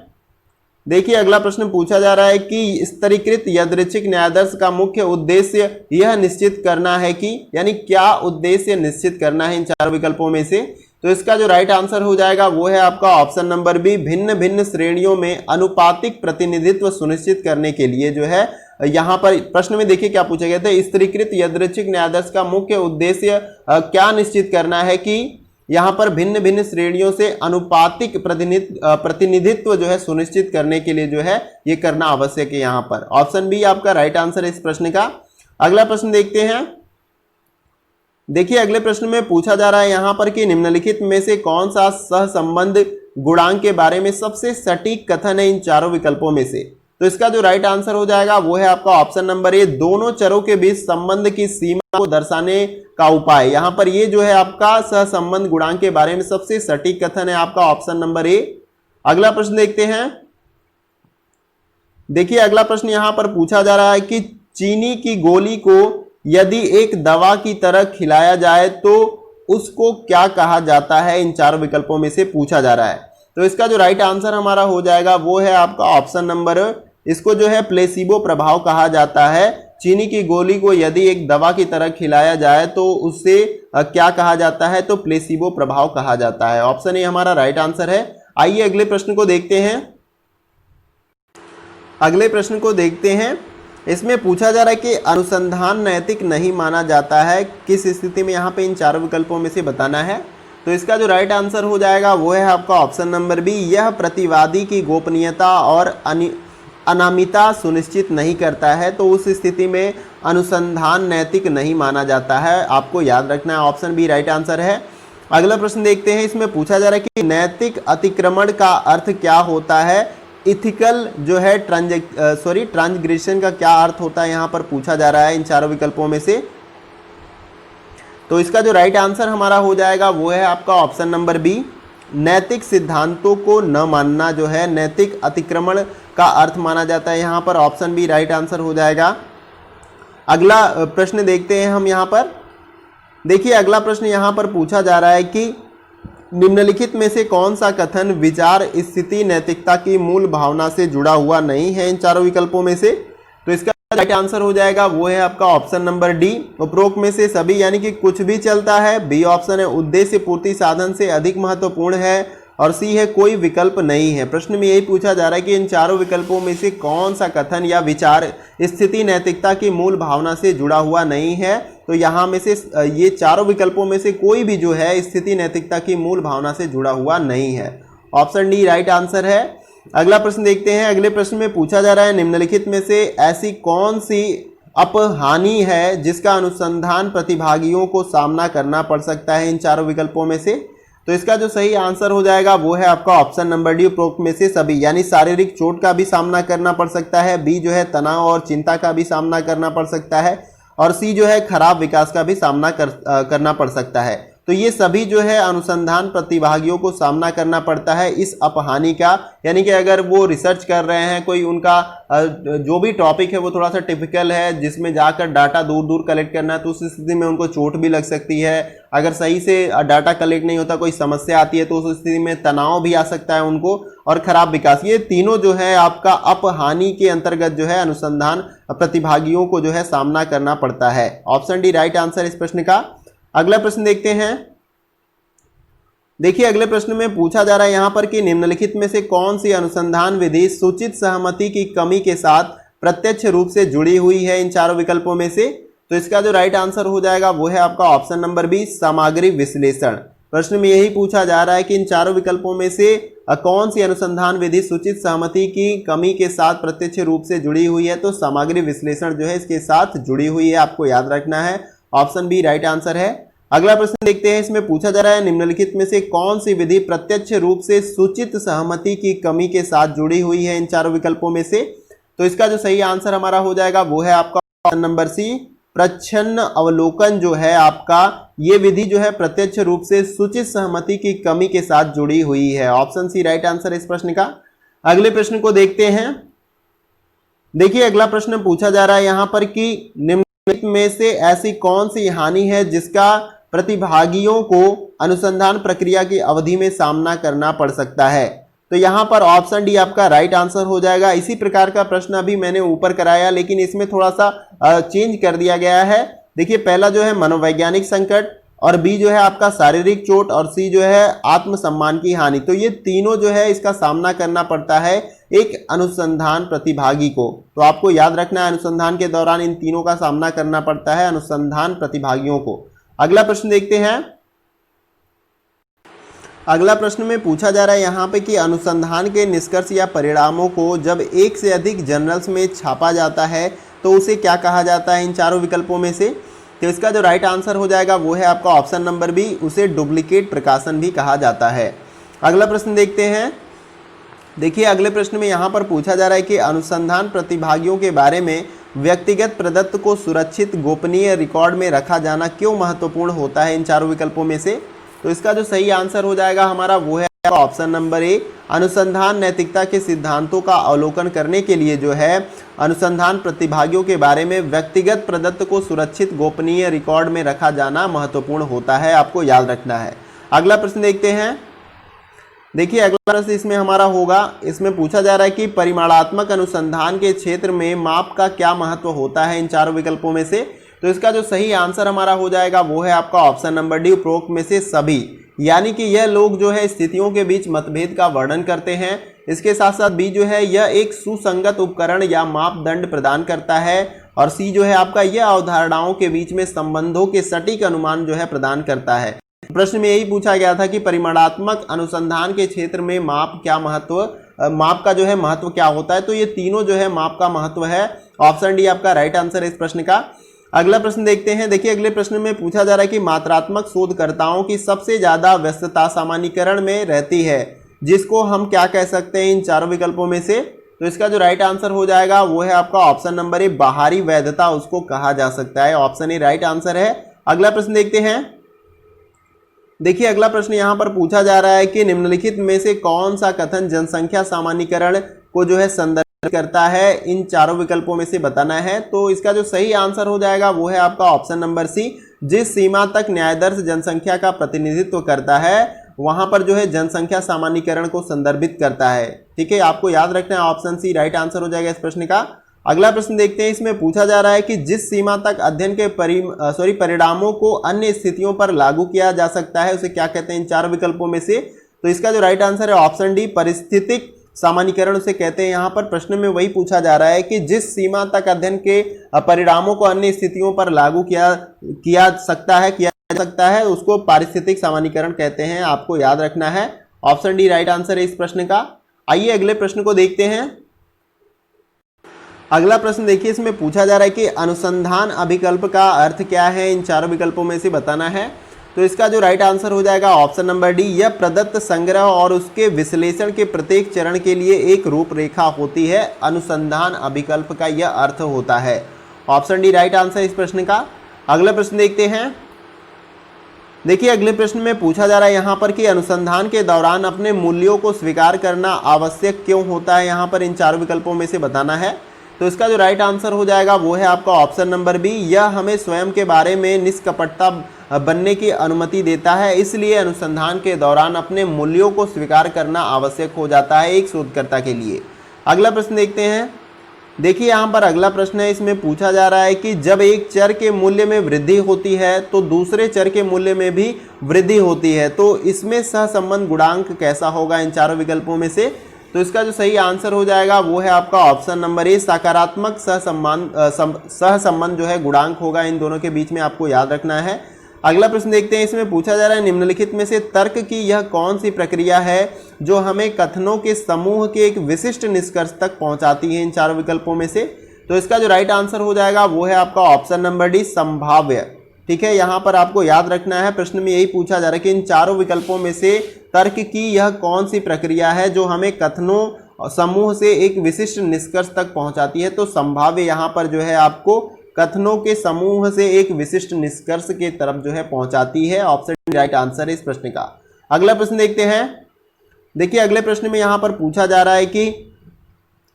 देखिए अगला प्रश्न पूछा जा रहा है कि स्तरीकृत यादृच्छिक न्यायादर्श का मुख्य उद्देश्य यह निश्चित करना है कि, यानी क्या उद्देश्य निश्चित करना है इन चार विकल्पों में से। तो इसका जो राइट आंसर हो जाएगा वो है आपका ऑप्शन नंबर बी, भिन्न भिन्न श्रेणियों में अनुपातिक प्रतिनिधित्व सुनिश्चित करने के लिए जो है यहाँ पर प्रश्न में देखिए क्या पूछा गया था, स्तरीकृत यादृच्छिक न्यायादर्श का मुख्य उद्देश्य क्या निश्चित करना है कि यहाँ पर भिन्न भिन्न श्रेणियों से अनुपातिक प्रतिनिधित्व जो है सुनिश्चित करने के लिए जो है ये करना आवश्यक है। यहाँ पर ऑप्शन बी आपका राइट आंसर है इस प्रश्न का। अगला प्रश्न देखते हैं। देखिए अगले प्रश्न में पूछा जा रहा है यहाँ पर कि निम्नलिखित में से कौन सा सहसंबंध गुणांक के बारे में सबसे सटीक कथन है इन चारों विकल्पों में से। तो इसका जो राइट आंसर हो जाएगा वो है आपका ऑप्शन नंबर ए, दोनों चरों के बीच संबंध की सीमा को दर्शाने का उपाय। यहाँ पर ये जो है आपका सहसंबंध गुणांक के बारे में सबसे सटीक कथन है आपका ऑप्शन नंबर ए। अगला प्रश्न देखते हैं। देखिए अगला प्रश्न यहाँ पर पूछा जा रहा है कि चीनी की गोली को यदि एक दवा की तरह खिलाया जाए तो उसको क्या कहा जाता है, इन चार विकल्पों में से पूछा जा रहा है। तो इसका जो राइट आंसर हमारा हो जाएगा वो है आपका ऑप्शन नंबर, इसको जो है प्लेसिबो प्रभाव कहा जाता है। चीनी की गोली को यदि एक दवा की तरह खिलाया जाए तो उससे क्या कहा जाता है, तो प्लेसिबो प्रभाव कहा जाता है। ऑप्शन ए हमारा राइट आंसर है। आइए अगले प्रश्न को देखते हैं। अगले प्रश्न को देखते हैं। इसमें पूछा जा रहा है कि अनुसंधान नैतिक नहीं माना जाता है, किस स्थिति में, यहाँ पे इन चारों विकल्पों में से बताना है। तो इसका जो राइट आंसर हो जाएगा वो है आपका ऑप्शन नंबर बी, यह प्रतिवादी की गोपनीयता और अनामिता सुनिश्चित नहीं करता है, तो उस स्थिति में अनुसंधान नैतिक नहीं माना जाता है। आपको याद रखना है, ऑप्शन बी राइट आंसर है। अगला प्रश्न देखते हैं। इसमें पूछा जा रहा है कि नैतिक अतिक्रमण का अर्थ क्या होता है, इथिकल जो है ट्रांसग्रेशन का क्या अर्थ होता है, यहाँ पर पूछा जा रहा है इन चारों विकल्पों में से। तो इसका जो राइट आंसर हमारा हो जाएगा वो है आपका ऑप्शन नंबर बी, नैतिक सिद्धांतों को न मानना जो है नैतिक अतिक्रमण का अर्थ माना जाता है। यहाँ पर ऑप्शन बी राइट आंसर हो जाएगा। अगला प्रश्न देखते हैं हम यहाँ पर। देखिए अगला प्रश्न यहाँ पर पूछा जा रहा है कि निम्नलिखित में से कौन सा कथन विचार स्थिति नैतिकता की मूल भावना से जुड़ा हुआ नहीं है इन चारों विकल्पों में से। तो इसका राइट आंसर हो जाएगा वो है आपका ऑप्शन नंबर डी, उपरोक्त में से सभी यानी कि कुछ भी चलता है। बी ऑप्शन है उद्देश्य पूर्ति साधन से अधिक महत्वपूर्ण है, और सी है कोई विकल्प नहीं है। प्रश्न में यही पूछा जा रहा है कि इन चारों विकल्पों में से कौन सा कथन या विचार स्थिति नैतिकता की मूल भावना से जुड़ा हुआ नहीं है। तो यहाँ में से ये चारों विकल्पों में से कोई भी जो है स्थिति नैतिकता की मूल भावना से जुड़ा हुआ नहीं है। ऑप्शन डी राइट आंसर है। अगला प्रश्न देखते हैं। अगले प्रश्न में पूछा जा रहा है निम्नलिखित में से ऐसी कौन सी अपहानि है जिसका अनुसंधान प्रतिभागियों को सामना करना पड़ सकता है इन चारों विकल्पों में से। तो इसका जो सही आंसर हो जाएगा वो है आपका ऑप्शन नंबर डी, उपरोक्त में से सभी, यानी शारीरिक चोट का भी सामना करना पड़ सकता है। बी जो है तनाव और चिंता का भी सामना करना पड़ सकता है, और सी जो है खराब विकास का भी सामना करना पड़ सकता है। तो ये सभी जो है अनुसंधान प्रतिभागियों को सामना करना पड़ता है इस अपहानि का, यानी कि अगर वो रिसर्च कर रहे हैं, कोई उनका जो भी टॉपिक है वो थोड़ा सा टिपिकल है जिसमें जाकर डाटा दूर दूर कलेक्ट करना है, तो उस स्थिति में उनको चोट भी लग सकती है। अगर सही से डाटा कलेक्ट नहीं होता, कोई समस्या आती है, तो उस स्थिति में तनाव भी आ सकता है उनको, और खराब विकास। ये तीनों जो है आपका अपहानि के अंतर्गत जो है अनुसंधान प्रतिभागियों को जो है सामना करना पड़ता है। ऑप्शन डी राइट आंसर इस प्रश्न का। अगला प्रश्न देखते हैं। देखिए अगले प्रश्न में पूछा जा रहा है यहां पर कि निम्नलिखित में से कौन सी अनुसंधान विधि सूचित सहमति की कमी के साथ प्रत्यक्ष रूप से जुड़ी हुई है इन चारों विकल्पों में से। तो इसका जो राइट आंसर हो जाएगा वो है आपका ऑप्शन नंबर बी, सामग्री विश्लेषण। प्रश्न में यही पूछा जा रहा है कि इन चारों विकल्पों में से कौन सी अनुसंधान विधि सूचित सहमति की कमी के साथ प्रत्यक्ष रूप से जुड़ी हुई है। तो सामग्री विश्लेषण जो है इसके साथ जुड़ी हुई है, आपको याद रखना है। ऑप्शन बी राइट आंसर है। अगला प्रश्न देखते हैं। इसमें पूछा जा रहा है निम्नलिखित में से कौन सी विधि प्रत्यक्ष रूप से सूचित सहमति की कमी के साथ जुड़ी हुई है इन चारों विकल्पों में से। तो इसका जो सही आंसर हमारा हो जाएगा वो है आपका ऑप्शन नंबर सी, प्रच्छन्न अवलोकन जो है आपका, ये विधि जो है प्रत्यक्ष रूप से सूचित सहमति की कमी के साथ जुड़ी हुई है। ऑप्शन सी राइट आंसर इस प्रश्न का। अगले प्रश्न को देखते हैं। देखिए अगला प्रश्न पूछा जा रहा है यहां पर कि निम्नलिखित में से ऐसी कौन सी हानि है जिसका प्रतिभागियों को अनुसंधान प्रक्रिया की अवधि में सामना करना पड़ सकता है। तो यहां पर ऑप्शन डी आपका राइट आंसर हो जाएगा। इसी प्रकार का प्रश्न अभी मैंने ऊपर कराया, लेकिन इसमें थोड़ा सा चेंज कर दिया गया है। देखिए पहला जो है मनोवैज्ञानिक संकट, और बी जो है आपका शारीरिक चोट, और सी जो है आत्मसम्मान की हानि। तो ये तीनों जो है इसका सामना करना पड़ता है एक अनुसंधान प्रतिभागी को। तो आपको याद रखना है अनुसंधान के दौरान इन तीनों का सामना करना पड़ता है अनुसंधान प्रतिभागियों को। अगला प्रश्न देखते हैं। अगला प्रश्न में पूछा जा रहा है यहाँ पे कि अनुसंधान के निष्कर्ष या परिणामों को जब एक से अधिक जर्नल्स में छापा जाता है तो उसे क्या कहा जाता है इन चारों विकल्पों में से। तो इसका जो राइट आंसर हो जाएगा वो है आपका ऑप्शन नंबर बी, उसे डुप्लीकेट प्रकाशन भी कहा जाता है। अगला प्रश्न देखते हैं। देखिए अगले प्रश्न में यहाँ पर पूछा जा रहा है कि अनुसंधान प्रतिभागियों के बारे में व्यक्तिगत प्रदत्त को सुरक्षित गोपनीय रिकॉर्ड में रखा जाना क्यों महत्वपूर्ण होता है इन चारों विकल्पों में से। तो इसका जो सही आंसर हो जाएगा हमारा वो है ऑप्शन नंबर ए, अनुसंधान नैतिकता के सिद्धांतों का अवलोकन करने के लिए जो है अनुसंधान प्रतिभागियों के बारे में व्यक्तिगत प्रदत्त को सुरक्षित गोपनीय रिकॉर्ड में रखा जाना महत्वपूर्ण होता है, आपको याद रखना है। अगला प्रश्न देखते हैं। देखिए अगला प्रश्न इसमें हमारा होगा, इसमें पूछा जा रहा है कि परिमाणात्मक अनुसंधान के क्षेत्र में माप का क्या महत्व होता है इन चारों विकल्पों में से। तो इसका जो सही आंसर हमारा हो जाएगा वो है आपका ऑप्शन नंबर डी, उपरोक्त में से सभी, यानी कि यह लोग जो है स्थितियों के बीच मतभेद का वर्णन करते हैं। इसके साथ साथ बी जो है यह एक सुसंगत उपकरण या मापदंड प्रदान करता है, और सी जो है आपका यह अवधारणाओं के बीच में संबंधों के सटीक अनुमान जो है प्रदान करता है। प्रश्न में यही पूछा गया था कि परिमाणात्मक अनुसंधान के क्षेत्र में माप का जो है महत्व क्या होता है। तो ये तीनों जो है माप का महत्व है। ऑप्शन डी आपका राइट आंसर है इस प्रश्न का। अगला प्रश्न देखते हैं। देखिए अगले प्रश्न में पूछा जा रहा है कि मात्रात्मक शोधकर्ताओं की सबसे ज्यादा व्यस्तता सामान्यीकरण में रहती है, जिसको हम क्या कह सकते हैं इन चारों विकल्पों में से। तो इसका जो राइट आंसर हो जाएगा वो है आपका ऑप्शन नंबर ए, बाहरी वैधता उसको कहा जा सकता है। ऑप्शन ए राइट आंसर है। अगला प्रश्न देखते हैं। देखिए अगला प्रश्न यहाँ पर पूछा जा रहा है कि निम्नलिखित में से कौन सा कथन जनसंख्या सामान्यीकरण को जो है संदर्भित करता है, इन चारों विकल्पों में से बताना है। तो इसका जो सही आंसर हो जाएगा वो है आपका ऑप्शन नंबर सी, जिस सीमा तक न्यायादर्श जनसंख्या का प्रतिनिधित्व करता है वहां पर जो है जनसंख्या सामान्यीकरण को संदर्भित करता है। ठीक है, आपको याद रखना है ऑप्शन सी राइट आंसर हो जाएगा इस प्रश्न का। अगला प्रश्न देखते हैं, इसमें पूछा जा रहा है कि जिस सीमा तक अध्ययन के परिणामों को अन्य स्थितियों पर लागू किया जा सकता है उसे क्या कहते हैं इन चार विकल्पों में से। तो इसका जो राइट आंसर है ऑप्शन डी, परिस्थितिक सामान्यीकरण उसे कहते हैं। यहाँ पर प्रश्न में वही पूछा जा रहा है कि जिस सीमा तक अध्ययन के परिणामों को अन्य स्थितियों पर लागू किया जा सकता है उसको पारिस्थितिक सामान्यीकरण कहते हैं, आपको याद रखना है। ऑप्शन डी राइट आंसर है इस प्रश्न का। आइए अगले प्रश्न को देखते हैं। अगला प्रश्न देखिए, इसमें पूछा जा रहा है कि अनुसंधान अभिकल्प का अर्थ क्या है, इन चारों विकल्पों में से बताना है। तो इसका जो राइट आंसर हो जाएगा ऑप्शन नंबर डी, यह प्रदत्त संग्रह और उसके विश्लेषण के प्रत्येक चरण के लिए एक रूपरेखा होती है। अनुसंधान अभिकल्प का यह अर्थ होता है। ऑप्शन डी राइट आंसर इस प्रश्न का। अगला प्रश्न देखते हैं। देखिए अगले प्रश्न में पूछा जा रहा है यहाँ पर कि अनुसंधान के दौरान अपने मूल्यों को स्वीकार करना आवश्यक क्यों होता है, यहाँ पर इन चारों विकल्पों में से बताना है। तो इसका जो राइट आंसर हो जाएगा वो है आपका ऑप्शन नंबर बी, यह हमें स्वयं के बारे में निष्कपटता बनने की अनुमति देता है, इसलिए अनुसंधान के दौरान अपने मूल्यों को स्वीकार करना आवश्यक हो जाता है एक शोधकर्ता के लिए। अगला प्रश्न देखते हैं। देखिए यहाँ पर अगला प्रश्न है, इसमें पूछा जा रहा है कि जब एक चर के मूल्य में वृद्धि होती है तो दूसरे चर के मूल्य में भी वृद्धि होती है, तो इसमें सहसंबंध गुणांक कैसा होगा इन चारों विकल्पों में से। तो इसका जो सही आंसर हो जाएगा वो है आपका ऑप्शन नंबर ए, सकारात्मक सहसंबंध जो है गुणांक होगा, इन दोनों के बीच में आपको याद रखना है। अगला प्रश्न देखते हैं, इसमें पूछा जा रहा है निम्नलिखित में से तर्क की यह कौन सी प्रक्रिया है जो हमें कथनों के समूह के एक विशिष्ट निष्कर्ष तक पहुंचाती है इन चारों विकल्पों में से। तो इसका जो राइट आंसर हो जाएगा वो है आपका ऑप्शन नंबर डी, संभाव्य। ठीक है, यहाँ पर आपको याद रखना है, प्रश्न में यही पूछा जा रहा है कि इन चारों विकल्पों में से तर्क की यह कौन सी प्रक्रिया है जो हमें कथनों समूह से एक विशिष्ट निष्कर्ष तक पहुंचाती है। तो संभाव्य यहाँ पर जो है आपको कथनों के समूह से एक विशिष्ट निष्कर्ष के तरफ जो है पहुंचाती है। ऑप्शन राइट आंसर है इस प्रश्न का। अगला प्रश्न देखते हैं। देखिए अगले प्रश्न में यहाँ पर पूछा जा रहा है कि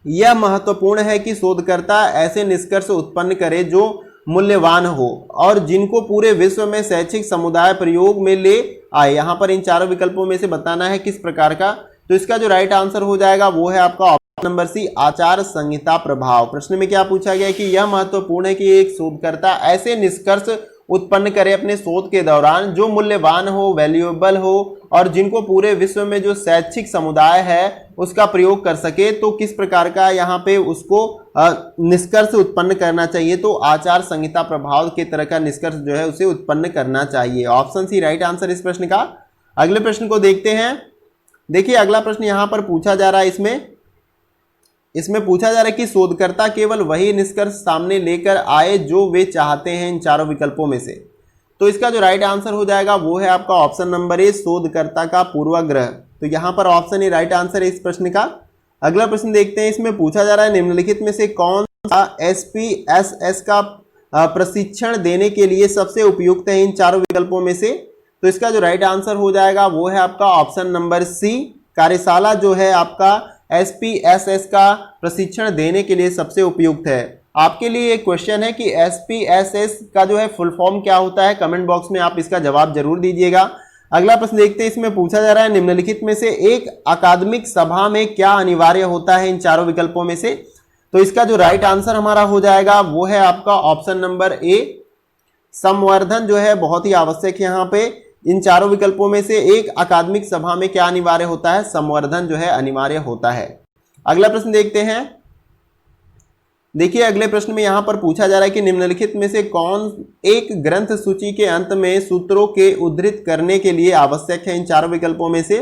यह महत्वपूर्ण है कि शोधकर्ता ऐसे निष्कर्ष उत्पन्न करे जो मूल्यवान हो और जिनको पूरे विश्व में शैक्षिक समुदाय प्रयोग में ले आए। यहाँ पर इन चारों विकल्पों में से बताना है किस प्रकार का। तो इसका जो राइट आंसर हो जाएगा वो है आपका ऑप्शन नंबर सी, आचार संहिता प्रभाव। प्रश्न में क्या पूछा गया कि यह महत्वपूर्ण है कि एक शोधकर्ता ऐसे निष्कर्ष उत्पन्न करे अपने शोध के दौरान जो मूल्यवान हो, वैल्यूएबल हो और जिनको पूरे विश्व में जो शैक्षिक समुदाय है उसका प्रयोग कर सके। तो किस प्रकार का यहाँ पे उसको निष्कर्ष उत्पन्न करना चाहिए, तो आचार संहिता प्रभाव के तरह का निष्कर्ष जो है उसे उत्पन्न करना चाहिए। ऑप्शन सी राइट आंसर इस प्रश्न का। अगले प्रश्न को देखते हैं। देखिए अगला प्रश्न यहाँ पर पूछा जा रहा है, इसमें पूछा जा रहा है कि शोधकर्ता केवल वही निष्कर्ष सामने लेकर आए जो वे चाहते हैं इन चारों विकल्पों में से। तो इसका जो राइट आंसर हो जाएगा वो है आपका ऑप्शन नंबर ए, शोधकर्ता का पूर्वाग्रह। तो यहाँ पर ऑप्शन ए राइट आंसर है इस प्रश्न का। अगला प्रश्न देखते हैं, इसमें पूछा जा रहा है निम्नलिखित में से कौन सा SPSS का प्रशिक्षण देने के लिए सबसे उपयुक्त है इन चारों विकल्पों में से। तो इसका जो राइट आंसर हो जाएगा वो है आपका ऑप्शन नंबर सी, कार्यशाला जो है आपका SPSS का प्रशिक्षण देने के लिए सबसे उपयुक्त है। आपके लिए एक क्वेश्चन है कि SPSS का जो है फुल फॉर्म क्या होता है, कमेंट बॉक्स में आप इसका जवाब जरूर दीजिएगा। अगला प्रश्न देखते हैं, इसमें पूछा जा रहा है निम्नलिखित में से एक अकादमिक सभा में क्या अनिवार्य होता है इन चारों विकल्पों में से। तो इसका जो राइट आंसर हमारा हो जाएगा वो है आपका ऑप्शन नंबर ए, संवर्धन जो है बहुत ही आवश्यक है। यहाँ पे इन चारों विकल्पों में से एक अकादमिक सभा में क्या अनिवार्य होता है, संवर्धन जो है अनिवार्य होता है। अगला प्रश्न देखते हैं। देखिए अगले प्रश्न में यहां पर पूछा जा रहा है कि निम्नलिखित में से कौन एक ग्रंथ सूची के अंत में सूत्रों के उद्धृत करने के लिए आवश्यक है इन चारों विकल्पों में से।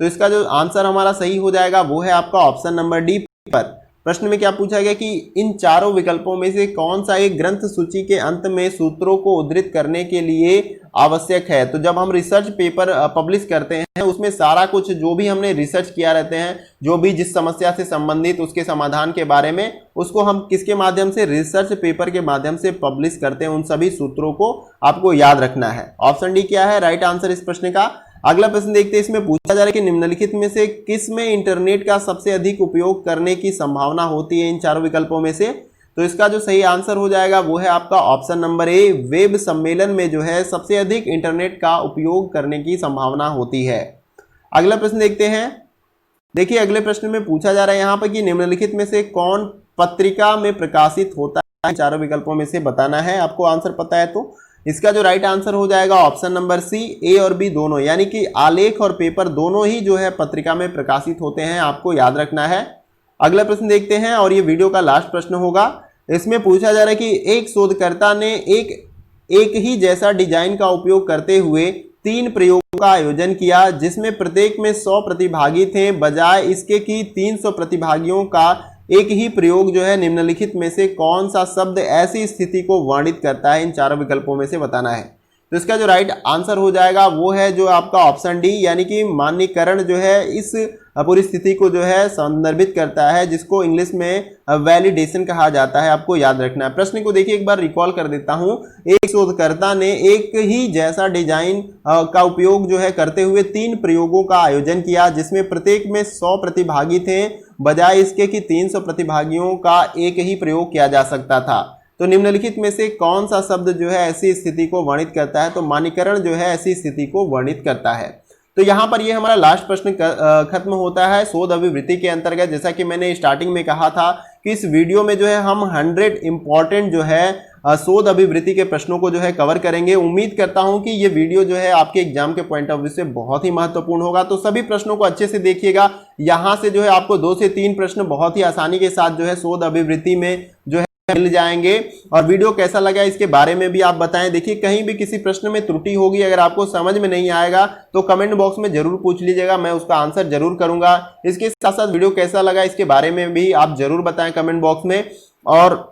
तो इसका जो आंसर हमारा सही हो जाएगा वो है आपका ऑप्शन नंबर डी, पेपर। प्रश्न में क्या पूछा गया कि इन चारों विकल्पों में से कौन सा एक ग्रंथ सूची के अंत में सूत्रों को उद्धृत करने के लिए आवश्यक है। तो जब हम रिसर्च पेपर पब्लिश करते हैं उसमें सारा कुछ जो भी हमने रिसर्च किया रहते हैं, जो भी जिस समस्या से संबंधित उसके समाधान के बारे में, उसको हम किसके माध्यम से, रिसर्च पेपर के माध्यम से पब्लिश करते हैं। उन सभी सूत्रों को आपको याद रखना है। ऑप्शन डी क्या है राइट आंसर इस प्रश्न का। अगला प्रश्न देखते हैं, इसमें पूछा जा रहा है कि निम्नलिखित में से किस में इंटरनेट का सबसे अधिक उपयोग करने की संभावना होती है इन चारों विकल्पों में से। तो इसका जो सही आंसर हो जाएगा वो है आपका ऑप्शन नंबर ए, वेब सम्मेलन में जो है सबसे अधिक इंटरनेट का उपयोग करने की संभावना होती है। अगला प्रश्न देखते हैं। देखिए अगले प्रश्न में पूछा जा रहा है यहाँ पर कि निम्नलिखित में से कौन पत्रिका में प्रकाशित होता है? चारों विकल्पों में से बताना है। आपको आंसर पता है तो इसका जो राइट आंसर हो जाएगा ऑप्शन नंबर सी, ए और बी दोनों, यानी कि आलेख और पेपर दोनों ही जो है पत्रिका में प्रकाशित होते हैं, आपको याद रखना है। अगला प्रश्न देखते हैं और ये वीडियो का लास्ट प्रश्न होगा। इसमें पूछा जा रहा है कि एक शोधकर्ता ने एक ही जैसा डिजाइन का उपयोग करते हुए 3 प्रयोगों का आयोजन किया, जिसमें प्रत्येक में 100 प्रतिभागी थे। बजाय इसके कि 300 प्रतिभागियों का एक ही प्रयोग जो है निम्नलिखित में से कौन सा शब्द ऐसी स्थिति को वर्णित करता है? इन चारों विकल्पों में से बताना है। तो इसका जो राइट आंसर हो जाएगा वो है जो आपका ऑप्शन डी, यानी कि मानकीकरण जो है इस पूरी स्थिति को जो है संदर्भित करता है, जिसको इंग्लिश में वैलिडेशन कहा जाता है। आपको याद रखना है। प्रश्न को देखिए, एक बार रिकॉल कर देता हूं। एक शोधकर्ता ने एक ही जैसा डिजाइन का उपयोग जो है करते हुए 3 प्रयोगों का आयोजन किया, जिसमें प्रत्येक में 100 प्रतिभागी थे। बजाय इसके कि 300 प्रतिभागियों का एक ही प्रयोग किया जा सकता था। तो निम्नलिखित में से कौन सा शब्द जो है ऐसी स्थिति को वर्णित करता है? तो मानकीकरण जो है ऐसी स्थिति को वर्णित करता है। तो यहाँ पर ये हमारा लास्ट प्रश्न खत्म होता है शोध अभिवृत्ति के अंतर्गत। जैसा कि मैंने स्टार्टिंग में कहा था कि इस वीडियो में जो है हम 100 इंपॉर्टेंट जो है शोध अभिवृत्ति के प्रश्नों को जो है कवर करेंगे। उम्मीद करता हूं कि ये वीडियो जो है आपके एग्जाम के पॉइंट ऑफ व्यू से बहुत ही महत्वपूर्ण होगा। तो सभी प्रश्नों को अच्छे से देखिएगा। यहाँ से जो है आपको 2 से 3 प्रश्न बहुत ही आसानी के साथ जो है शोध अभिवृत्ति में जो है मिल जाएंगे। और वीडियो कैसा लगा इसके बारे में भी आप बताएं। देखिए, कहीं भी किसी प्रश्न में त्रुटि होगी, अगर आपको समझ में नहीं आएगा तो कमेंट बॉक्स में जरूर पूछ लीजिएगा, मैं उसका आंसर जरूर करूंगा। इसके साथ साथ वीडियो कैसा लगा इसके बारे में भी आप जरूर बताएं कमेंट बॉक्स में। और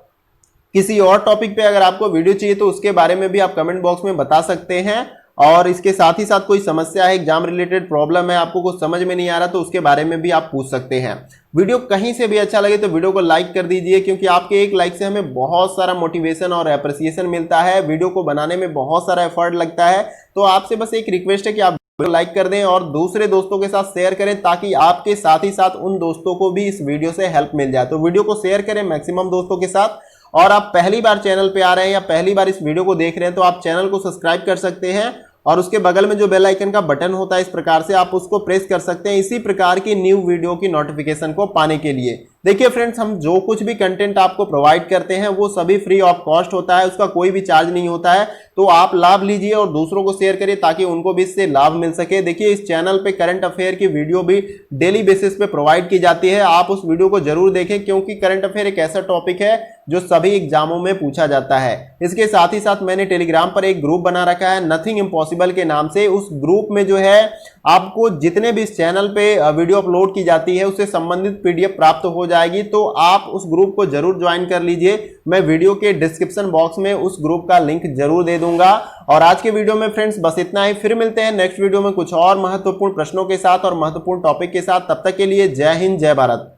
किसी और टॉपिक पे अगर आपको वीडियो चाहिए तो उसके बारे में भी आप कमेंट बॉक्स में बता सकते हैं। और इसके साथ ही साथ कोई समस्या है, एग्जाम रिलेटेड प्रॉब्लम है, आपको कुछ समझ में नहीं आ रहा तो उसके बारे में भी आप पूछ सकते हैं। वीडियो कहीं से भी अच्छा लगे तो वीडियो को लाइक कर दीजिए, क्योंकि आपके एक लाइक से हमें बहुत सारा मोटिवेशन और अप्रिसिएशन मिलता है। वीडियो को बनाने में बहुत सारा एफर्ट लगता है। तो आपसे बस एक रिक्वेस्ट है कि आप लाइक कर दें और दूसरे दोस्तों के साथ शेयर करें, ताकि आपके साथ ही साथ उन दोस्तों को भी इस वीडियो से हेल्प मिल जाए। तो वीडियो को शेयर करें मैक्सिमम दोस्तों के साथ। और आप पहली बार चैनल पे आ रहे हैं या पहली बार इस वीडियो को देख रहे हैं तो आप चैनल को सब्सक्राइब कर सकते हैं और उसके बगल में जो बेल आइकन का बटन होता है इस प्रकार से आप उसको प्रेस कर सकते हैं, इसी प्रकार की न्यू वीडियो की नोटिफिकेशन को पाने के लिए। देखिए फ्रेंड्स, हम जो कुछ भी कंटेंट आपको प्रोवाइड करते हैं वो सभी फ्री ऑफ कॉस्ट होता है, उसका कोई भी चार्ज नहीं होता है। तो आप लाभ लीजिए और दूसरों को शेयर करिए ताकि उनको भी इससे लाभ मिल सके। देखिए, इस चैनल पे करंट अफेयर की वीडियो भी डेली बेसिस पे प्रोवाइड की जाती है, आप उस वीडियो को जरूर देखें, क्योंकि करंट अफेयर एक ऐसा टॉपिक है जो सभी एग्जामों में पूछा जाता है। इसके साथ ही साथ मैंने टेलीग्राम पर एक ग्रुप बना रखा है नथिंग इम्पॉसिबल के नाम से। उस ग्रुप में जो है आपको जितने भी इस चैनल पे वीडियो अपलोड की जाती है उससे संबंधित पीडीएफ प्राप्त हो जाएगी। तो आप उस ग्रुप को जरूर ज्वाइन कर लीजिए, मैं वीडियो के डिस्क्रिप्शन बॉक्स में उस ग्रुप का लिंक जरूर दे दूंगा। और आज के वीडियो में फ्रेंड्स बस इतना ही, फिर मिलते हैं नेक्स्ट वीडियो में कुछ और महत्वपूर्ण प्रश्नों के साथ और महत्वपूर्ण टॉपिक के साथ। तब तक के लिए जय हिंद, जय भारत।